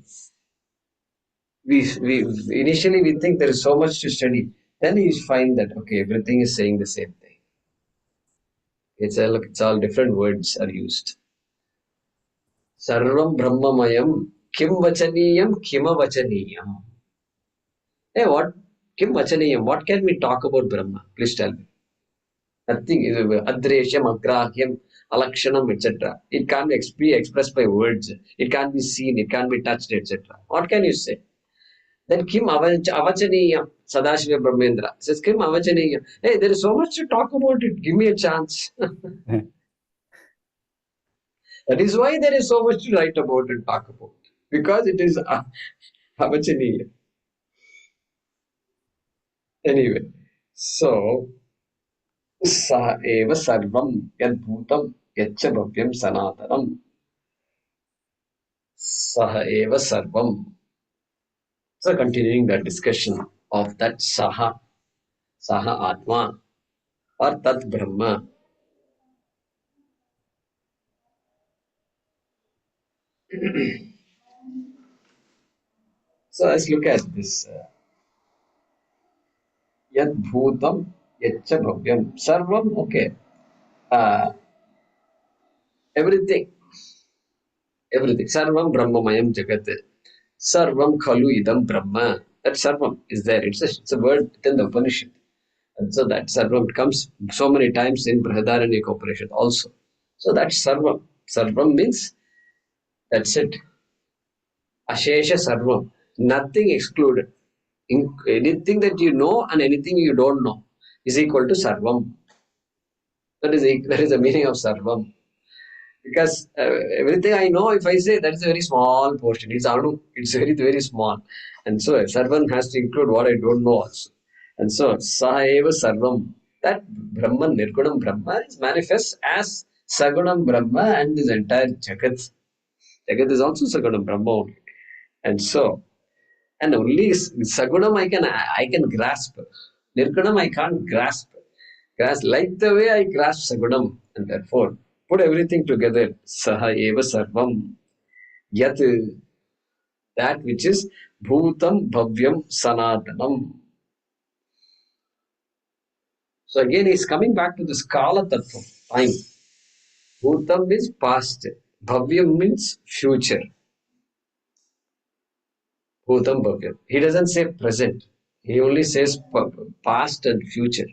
we initially we think there is so much to study. Then you find that, okay, everything is saying the same thing. It's all different words are used. Sarvam Brahmamayam Kim Vachaniyam Kima Vachaniyam. Hey, what? Kim Vachaniyam? What can we talk about Brahma? Please tell me. Nothing is Adresham, Agrahyam, Alakshanam, etc. It can't be expressed by words. It can't be seen. It can't be touched, etc. What can you say? Then Kim Avachaniyam, Sadashiva Brahmendra says Kim Avachaniyam. Hey, there is so much to talk about it. Give me a chance. That is why there is so much to write about and talk about. Because it is Avachaniyam. Anyway, so सः एव सर्वं यद्भूतं यच्च भव्यं सनातनम् सः एव सर्वं. So continuing the discussion of that saha atma or tat brahma. So let's look at this yadbhutam yaccha bhavyam sarvam. Okay, uh, everything sarvam brahmamayam jagat sarvam khalu idam brahma. That sarvam is there. It's a word within the Upanishad. And so that sarvam comes so many times in Brihadaranyaka Upanishad also. So that's sarvam. Sarvam means that's it. Ashesha sarvam. Nothing excluded. Anything that you know and anything you don't know is equal to sarvam. That is the meaning of sarvam. Because everything I know, if I say that is a very small portion, it's anu, it's very, very small. And so sarvam has to include what I don't know also. And so saeva sarvam, that Brahman, Nirgunam Brahma is manifest as Sagunam Brahma and this entire Jagat. Jagat is also Sagunam Brahma only. And so, and only Sagunam I can grasp. Nirgunam I can't grasp. Grasp like the way I grasp Sagunam. And therefore, put everything together. Saha eva sarvam. Yat, that which is bhutam bhavyam sanatanam. So again, he's coming back to this kala tattva, time. Bhutam means past. Bhavyam means future. Bhutam bhavyam. He doesn't say present. He only says past and future.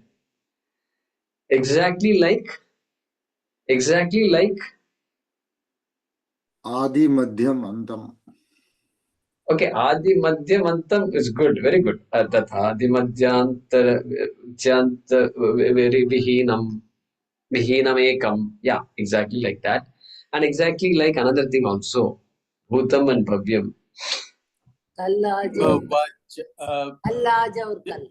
Exactly like
Adi Madhyam Antam.
okay, Adi Madhyam Antam is good, very good. That Adi Madhyanta Janta very Vihinam Ekam. Yeah, exactly like that. And exactly like another thing also. Bhutam and Bhavyam.
Kallaj Allaj or Kal.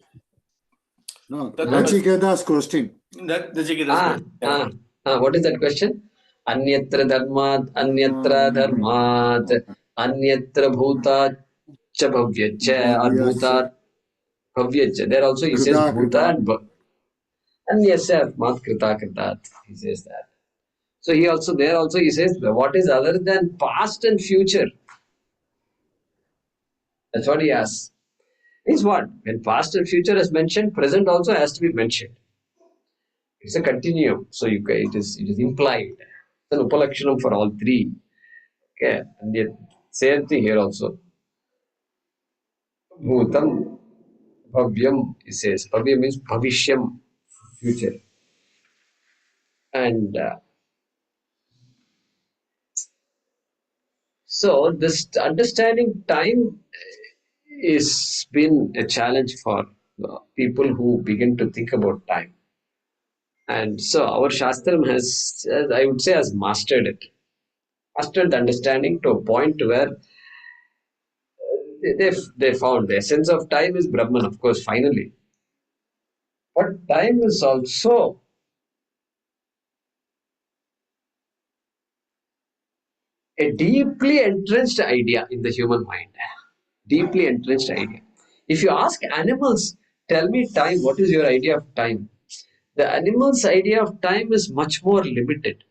No, Nachiketa's question.
What is that question? Anyatra dharmat, anyatra bhuta cha bhavyacha or bhuta bhavyacha. There also he says
Krita
bhuta
Krita.
and yasya mat krita kritat. He says that. So he says what is other than past and future. That's what he asks. Means what? When past and future is mentioned, present also has to be mentioned. It's a continuum. So it is implied. It's an upalakshanam for all three. Okay. And yet same thing here also. Bhutam bhavyam, he says. Bhavyam means bhavishyam, future. And so this understanding time is been a challenge for people who begin to think about time. And so our Shastram has, I would say, has mastered it. Mastered the understanding to a point where they found the essence of time is Brahman, of course, finally. But time is also a deeply entrenched idea in the human mind. Deeply entrenched idea. If you ask animals, tell me time, what is your idea of time? The animal's idea of time is much more limited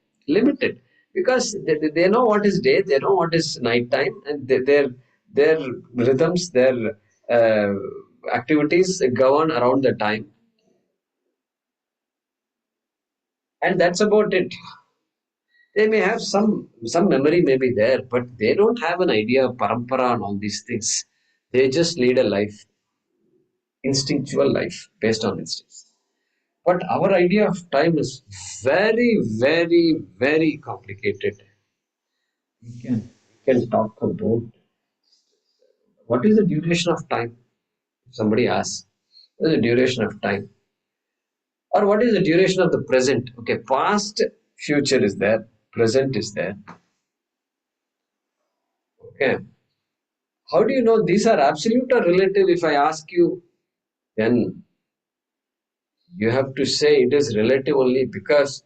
because they know what is day, they know what is night time, and their rhythms, their uh, activities govern around the time, and that's about it. They may have some memory may be there, but they don't have an idea of parampara and all these things. They just lead a life, instinctual life based on instincts. But our idea of time is very complicated. We can talk about what is the duration of time. If somebody asks, what is the duration of time? Or what is the duration of the present? Okay, past, future is there, present is there. Okay. How do you know these are absolute or relative? If I ask you, then you have to say it is relative only because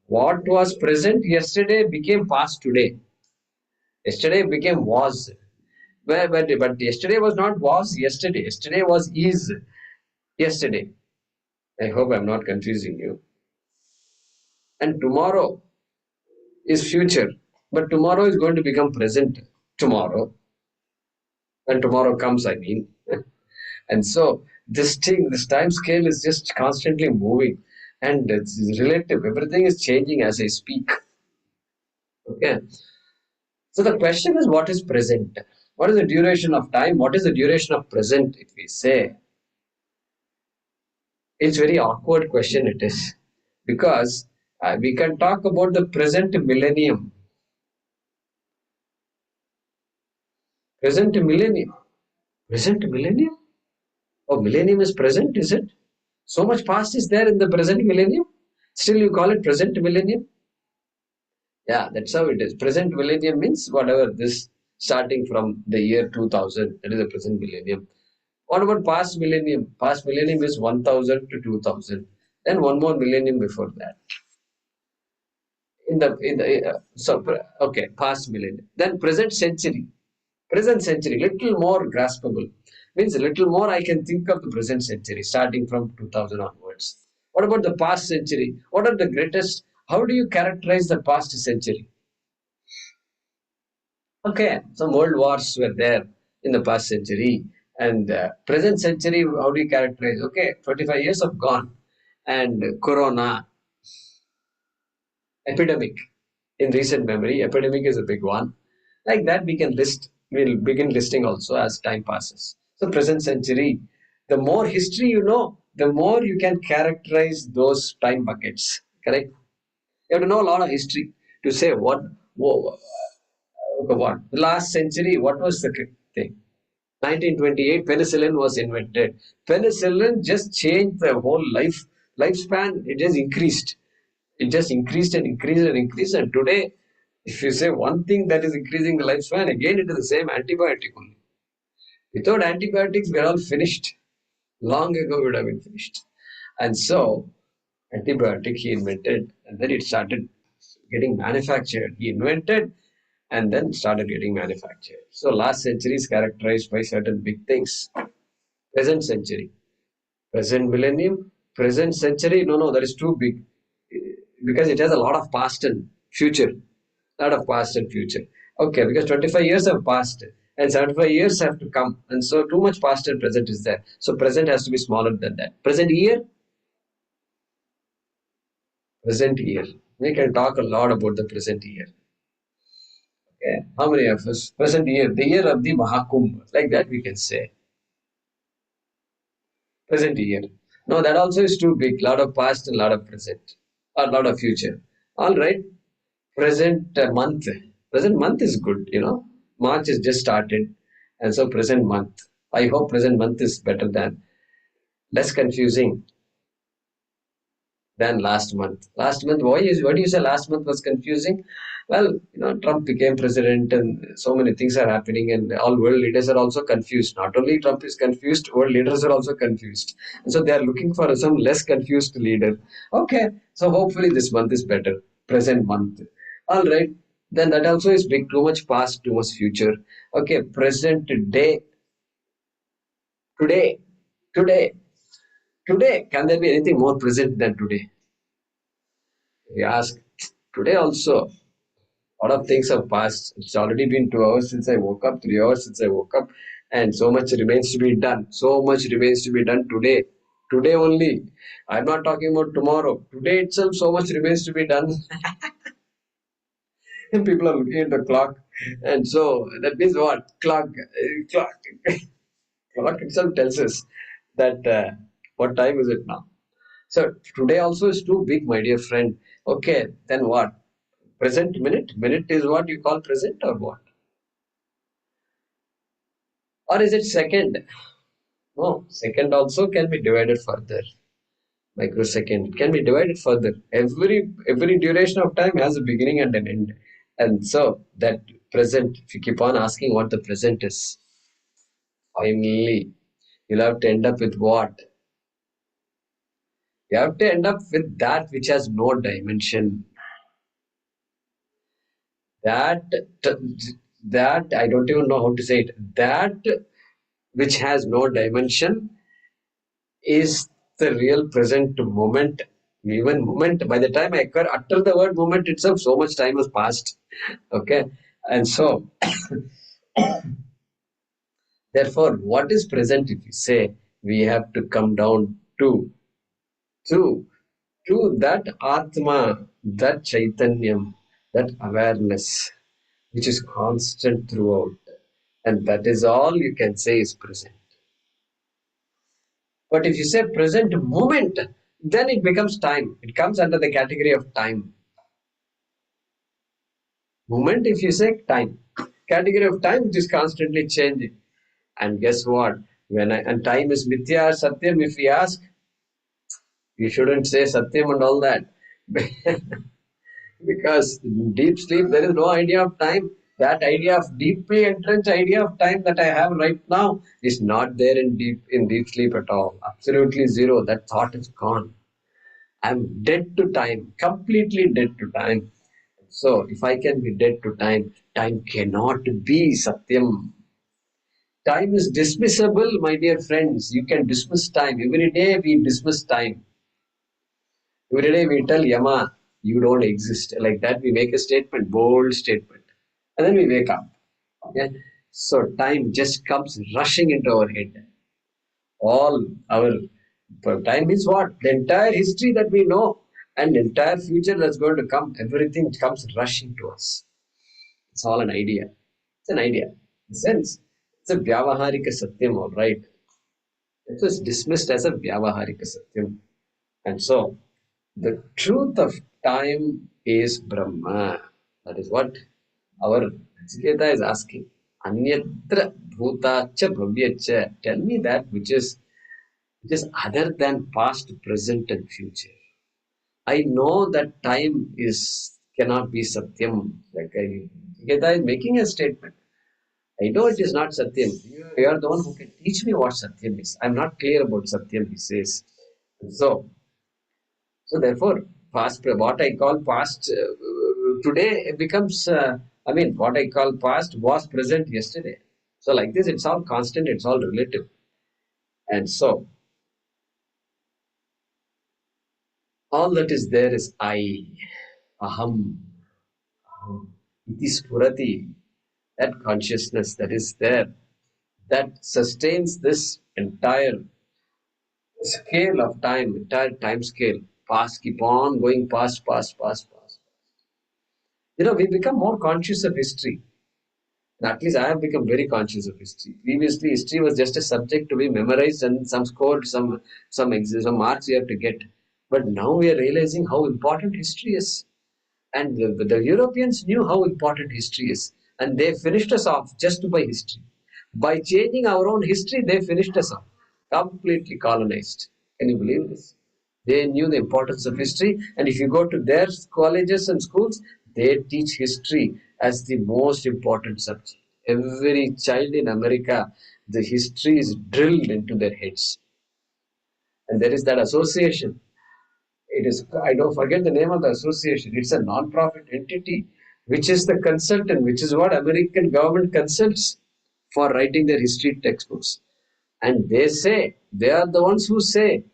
what was present yesterday became past today. Yesterday became was. But yesterday was not was yesterday. Yesterday was is yesterday. I hope I'm not confusing you. And tomorrow is future. But tomorrow is going to become present tomorrow. When tomorrow comes, I mean. And so this time scale is just constantly moving. And it's relative. Everything is changing as I speak. Okay. So the question is, what is present? What is the duration of time? What is the duration of present, if we say? It's very awkward question it is. Because we can talk about the present millennium. Present millennium. Present millennium? Oh, millennium is present, is it? So much past is there in the present millennium? Still you call it present millennium? Yeah, that's how it is. Present millennium means whatever this starting from the year 2000, that is the present millennium. What about past millennium? Past millennium is 1000 to 2000. Then one more millennium before that. Okay, past millennium. Then present century, little more graspable. Means a little more I can think of the present century, starting from 2000 onwards. What about the past century? What are the greatest? How do you characterize the past century? Okay, some world wars were there in the past century, and present century. How do you characterize? Okay, 25 years have gone, and Corona epidemic in recent memory. Epidemic is a big one. Like that, we can list. We'll begin listing also as time passes. So present century. The more history you know, the more you can characterize those time buckets. Correct? You have to know a lot of history to say what the last century. What was the thing? 1928, penicillin was invented. Penicillin just changed the whole lifespan. It has increased. It just increased and increased and increased. And today, if you say one thing that is increasing the lifespan, again it is the same antibiotic only. Without antibiotics, we are all finished. Long ago, we would have been finished. And so, antibiotic he invented, and then it started getting manufactured. He invented and then started getting manufactured. So, last century is characterized by certain big things. Present century, present millennium, present century. No, that is too big because it has a lot of past and future. Lot of past and future. Okay, because 25 years have passed and 75 years have to come. And so too much past and present is there. So present has to be smaller than that. Present year, present year. We can talk a lot about the present year. Okay, how many of us? Present year, the year of the Mahakumbh, like that we can say. Present year. No, that also is too big. Lot of past and lot of present, or lot of future. All right. Present month. Present month is good. March is just started, and so present month. I hope present month is better than less confusing than last month. Last month, why do you say last month was confusing? Well, Trump became president and so many things are happening and all world leaders are also confused. Not only Trump is confused, world leaders are also confused. And so they are looking for some less confused leader. Okay, so hopefully this month is better. Present month. All right. Then that also is big, too much past, too much future. Okay, present day, today, today, today. Can there be anything more present than today? We ask, today also, a lot of things have passed. It's already been 2 hours since I woke up, 3 hours since I woke up, and so much remains to be done. So much remains to be done today. Today only. I'm not talking about tomorrow. Today itself, so much remains to be done. And people are looking at the clock. And so that means what? Clock. Clock itself tells us that what time is it now? So today also is too big, my dear friend. Okay, then what? Present minute? Minute is what you call present or what? Or is it second? No, second also can be divided further. Microsecond can be divided further. Every duration of time has a beginning and an end. And so that present, if you keep on asking what the present is, finally you'll have to end up with what? You have to end up with that which has no dimension. That that I don't even know how to say it. That which has no dimension is the real present moment. Even moment, by the time I utter the word moment itself, so much time has passed. Okay, and so therefore, what is present? If you say, we have to come down to to that Atma, that Chaitanyam, that awareness, which is constant throughout, and that is all you can say is present. But if you say present moment, then it becomes time. It comes under the category of time. Moment, if you say time, category of time which is constantly changing. And guess what? And time is mithya or satyam, if we ask, you shouldn't say satyam and all that. Because in deep sleep, there is no idea of time. That idea of deeply entrenched idea of time that I have right now is not there in deep sleep at all. Absolutely zero. That thought is gone. I'm dead to time, completely dead to time. So if I can be dead to time, time cannot be Satyam. Time is dismissible, my dear friends. You can dismiss time. Every day we dismiss time. Every day we tell Yama, you don't exist. Like that, we make a statement, bold statement. And then we wake up. Okay? So time just comes rushing into our head. All our time is what? The entire history that we know and the entire future that's going to come, everything comes rushing to us. It's all an idea. It's an idea. In a sense, it's a Vyavaharika Satyam, all right. It was dismissed as a Vyavaharika Satyam. And so, the truth of time is Brahma. That is what our Nachiketa is asking. Anyatra bhutacha bhavyacha. Tell me that which is other than past, present, and future. I know that time is cannot be Satyam. Gita is making a statement. I know it is not Satyam. You are the one who can teach me what Satyam is. I'm not clear about Satyam, he says. So therefore, past, what I call past today becomes, what I call past was present yesterday. So like this, it's all constant, it's all relative. And so, all that is there is I, aham, iti spurati. That consciousness that is there, that sustains this entire scale of time, entire time scale. Past, keep on going past, past, past, past. We become more conscious of history. And at least I have become very conscious of history. Previously, history was just a subject to be memorized and some score, some marks you have to get. But now we are realizing how important history is. And the Europeans knew how important history is. And they finished us off just by history. By changing our own history, they finished us off. Completely colonized. Can you believe this? They knew the importance of history. And if you go to their colleges and schools, they teach history as the most important subject. Every child in America, the history is drilled into their heads. And there is that association. It is, I don't forget the name of the association. It's a non-profit entity, which is the consultant, which is what American government consults for writing their history textbooks. And they are the ones who say,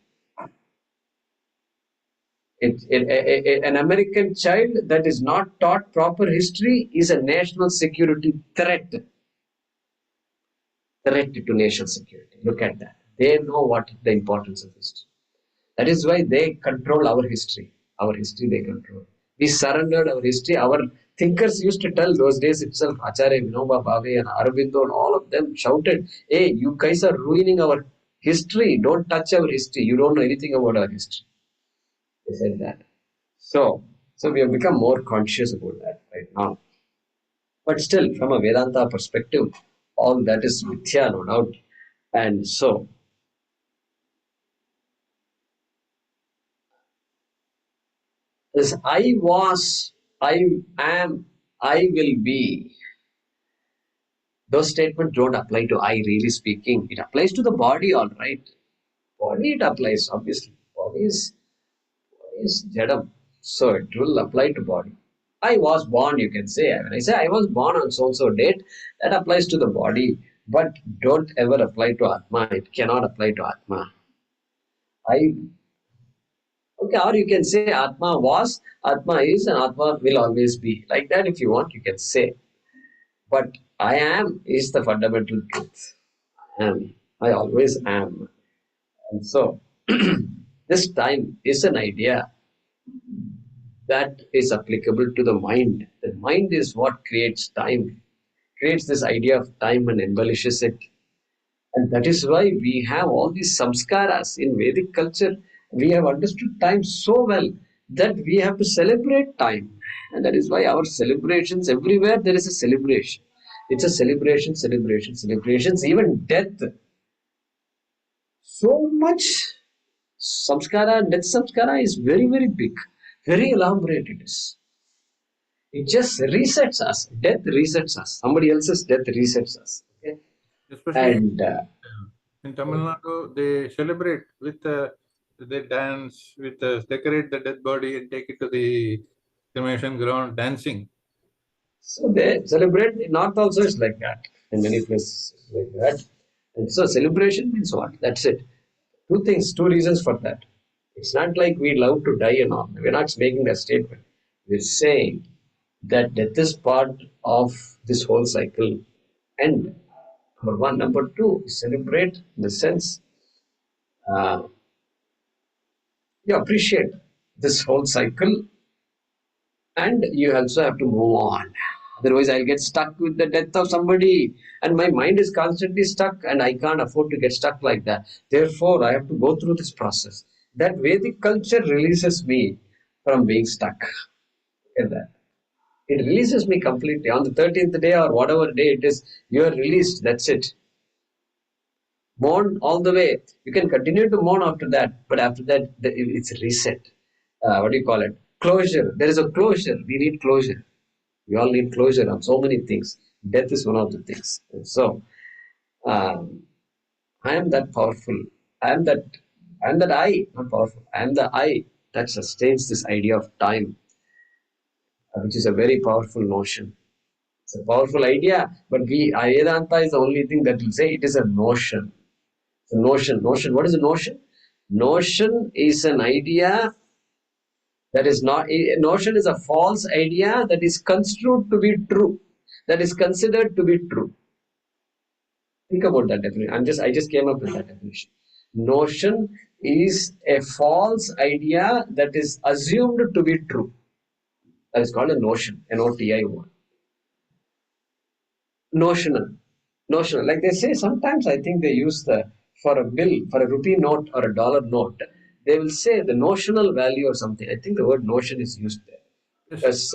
an American child that is not taught proper history is a national security threat. Threat to national security. Look at that. They know what the importance of history. That is why they control our history. Our history they control. We surrendered our history. Our thinkers used to tell those days itself, Acharya Vinoba Bhave and Aurobindo and all of them shouted, hey, you guys are ruining our history. Don't touch our history. You don't know anything about our history. They said that. So we have become more conscious about that right now. But still, from a Vedanta perspective, all that is mithya, no doubt. And so, this I was, I am, I will be, those statements don't apply to I, really speaking. It applies to the body, all right. Body, it applies, obviously. Body is jadam. So it will apply to body. I was born, you can say. When I say I was born on so-and-so date, that applies to the body. But don't ever apply to Atma. It cannot apply to Atma. Okay, or you can say Atma was, Atma is, and Atma will always be. Like that, if you want, you can say. But I am is the fundamental truth. I am. I always am. And so, this time is an idea that is applicable to the mind. The mind is what creates time, creates this idea of time and embellishes it. And that is why we have all these samskaras in Vedic culture. We have understood time so well that we have to celebrate time. And that is why our celebrations, everywhere there is a celebration. It's a celebration, celebrations, even death. So much samskara, death samskara is very, very big, very elaborate it is. It just resets us. Death resets us. Somebody else's death resets us. Okay?
Especially
And
in Tamil Nadu, they celebrate with they dance, with decorate the dead body and take it to the cremation ground, dancing.
so they celebrate. In North also is like that. In many places like that. And so celebration means what? That's it. Two things, two reasons for that. It's not like we love to die and all. We're not making that statement. We're saying that death is part of this whole cycle. And number one. Number two, celebrate in the sense uh, you appreciate this whole cycle and you also have to move on. Otherwise, I'll get stuck with the death of somebody, and my mind is constantly stuck, and I can't afford to get stuck like that. Therefore, I have to go through this process. That Vedic culture releases me from being stuck. Look at that. It releases me completely. On the 13th day or whatever day it is, you are released. That's it. Mourn all the way. You can continue to mourn after that, but after that, it's reset. What do you call it? Closure. There is a closure. We need closure. We all need closure on so many things. Death is one of the things. And so, um, I am that powerful. I am that. I am that I, not powerful. I am the I that sustains this idea of time, which is a very powerful notion. It's a powerful idea, but Vedanta is the only thing that will say it is a notion. It's a notion. Notion. What is a notion? Notion is an idea that is not. A notion is a false idea that is construed to be true. that is considered to be true. Think about that definition. I just came up with that definition. Notion is a false idea that is assumed to be true. That is called a notion. N-O-T-I-O-N. Notional. Like they say, sometimes I think they use for a bill, for a rupee note or a dollar note, they will say the notional value or something. I think the word notion is used there because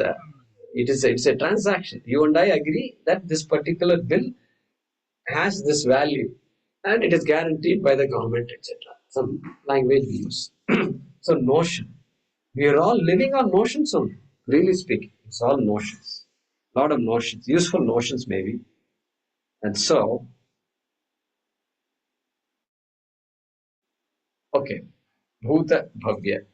it's a transaction. You and I agree that this particular bill has this value and it is guaranteed by the government, etc. Some language we use. So notion. We are all living on notions only, really speaking. It's all notions. A lot of notions, useful notions maybe. And so, okay, Bhuta Bhavya.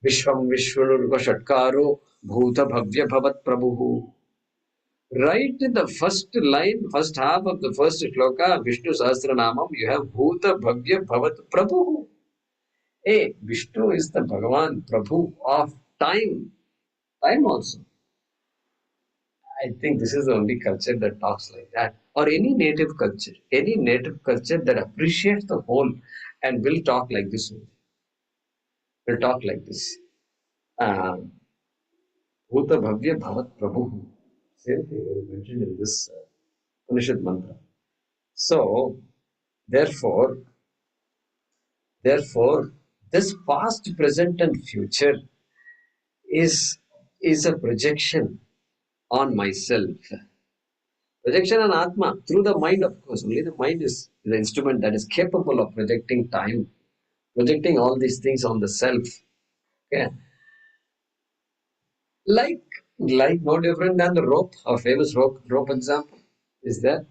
Vishwam Vishwanurva Shatkaro Bhuta Bhavya Bhavat Prabhu. Right in the first line, first half of the first shloka, Vishnu Sahasranamam, you have Bhuta Bhavya Bhavat Prabhu. Hey, Vishnu is the Bhagavan, Prabhu of time. Time also. I think this is the only culture that talks like that. Or any native culture that appreciates the whole and will talk like this only. Will talk like this. Bhuta Bhavya Bhavat Prabhu. Same thing is mentioned in this Upanishad mantra. So, therefore, this past, present, and future is a projection on myself. Projection on Atma through the mind, of course. Only the mind is the instrument that is capable of projecting time, projecting all these things on the self. Okay. Like no different than the rope, our famous rope example is there.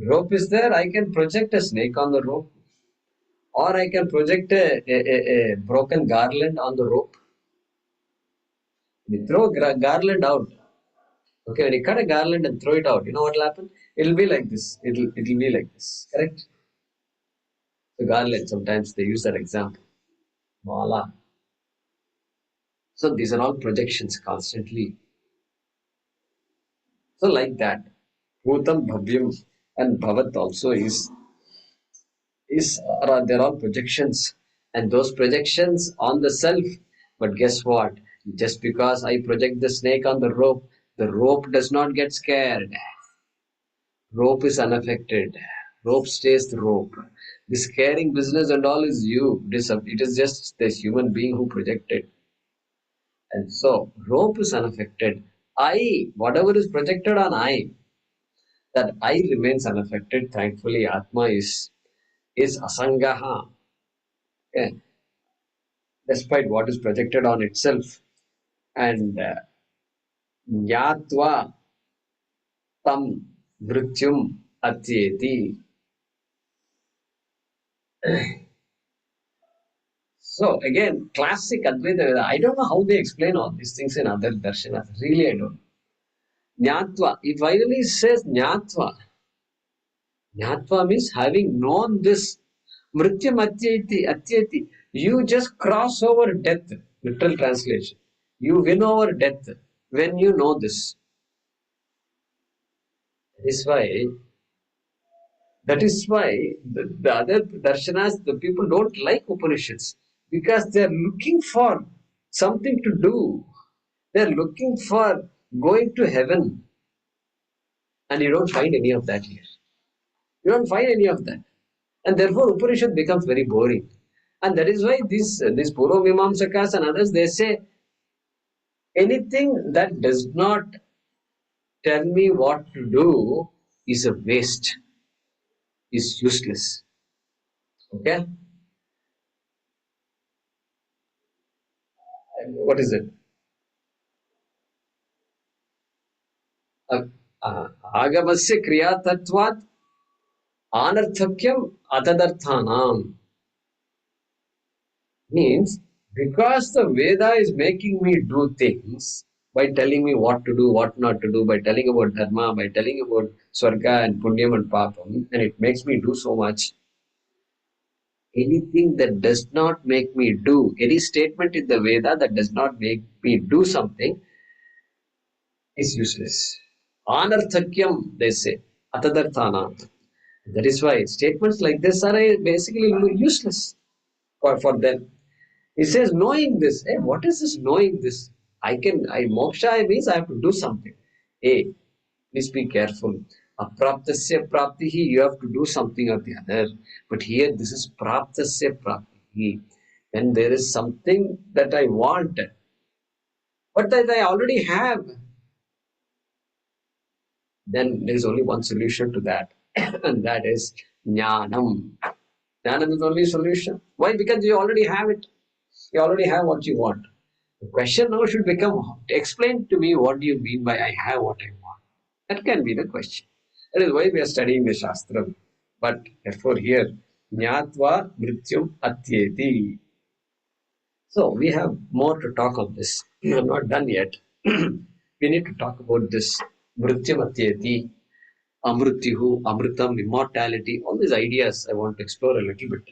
Rope is there, I can project a snake on the rope, or I can project a broken garland on the rope. You throw garland out. Okay, when you cut a garland and throw it out, you know what will happen? It'll be like this. It'll be like this. Correct? The garland, sometimes they use that example. Mala. So these are all projections constantly. So like that, Bhutam, Bhavyam, and Bhavat also they're all projections, and those projections on the self. But guess what? Just because I project the snake on the rope does not get scared. Rope is unaffected. Rope stays the rope. The scaring business and all is you. It is just this human being who projected. And so rope is unaffected. Whatever is projected on that I remains unaffected. Thankfully, Atma is asangaha. Okay. Despite what is projected on itself. And Nyatva tam mrityum atyeti. So again, classic Advaita. I don't know how they explain all these things in other darshanas. Really, I don't know. Nyatva. It finally says Nyatva. Nyatva means having known this. Mrityam atyeti. You just cross over death. Literal translation. You win over death when you know this. That is why the other darshanas, the people don't like Upanishads because they are looking for something to do. They are looking for going to heaven. And you don't find any of that here. You don't find any of that. And therefore Upanishad becomes very boring. And that is why these Purva Mimamsakas and others, they say anything that does not tell me what to do is a waste, is useless. Okay? What is it? Agamasya kriyatatvat anarthakyam atadarthanam. Means, because the Veda is making me do things by telling me what to do, what not to do, by telling about dharma, by telling about swarga and punyam and papam, and it makes me do so much. anything that does not make me do, any statement in the Veda that does not make me do something is useless. Anarthakyam, they say, atadarthanat. That is why statements like this are basically useless for them. He says, knowing this, hey, what is this knowing this? Moksha means I have to do something. Hey, please be careful. Apraptasya praptihi, you have to do something or the other. But here, this is praptasya praptihi. When there is something that I want, but that I already have, then there is only one solution to that, and that is jnanam. Jnanam is the only solution. Why? Because you already have it. You already have what you want. The question now should become, explain to me what do you mean by I have what I want. That can be the question. That is why we are studying the Shastra. But therefore here, Jnatva Mrityum Atyeti. So we have more to talk on this. We are not done yet. We need to talk about this Mrityum Atyeti, Amrutyuhu, Amritam, immortality, all these ideas I want to explore a little bit.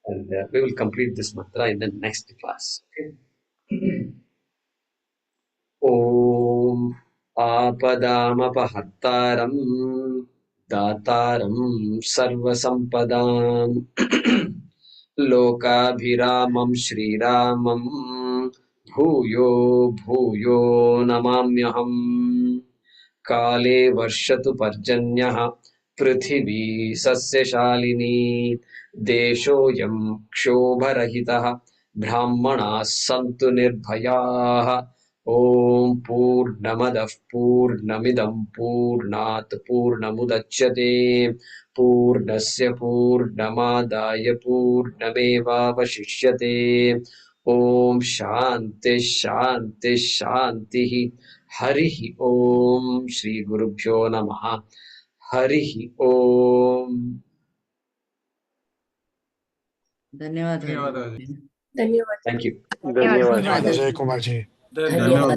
And we will complete this mantra in the next class. Okay? ॐ आपदामपहर्तारं दातारं सर्वसम्पदां लोकाभिरामं श्रीरामं भूयो भूयो नमाम्यहम् काले वर्षतु पर्जन्यः पृथिवी सस्यशालिनी देशोऽयं क्षोभरहितः ब्राह्मणाः सन्तु निर्भयाः ॐ पूर्णमदः पूर्णमिदं पूर्णात् पूर्णमुदच्यते पूर्णस्य पूर्णमादाय पूर्णमेवावशिष्यते ॐ शान्ति शान्ति शान्तिः हरिः ॐ श्रीगुरुभ्यो नमः हरिः ॐ
धन्यवाद
धन्यवाद
Thank you.
धन्यवाद
धन्यवाद
जय कुमार जी
धन्यवाद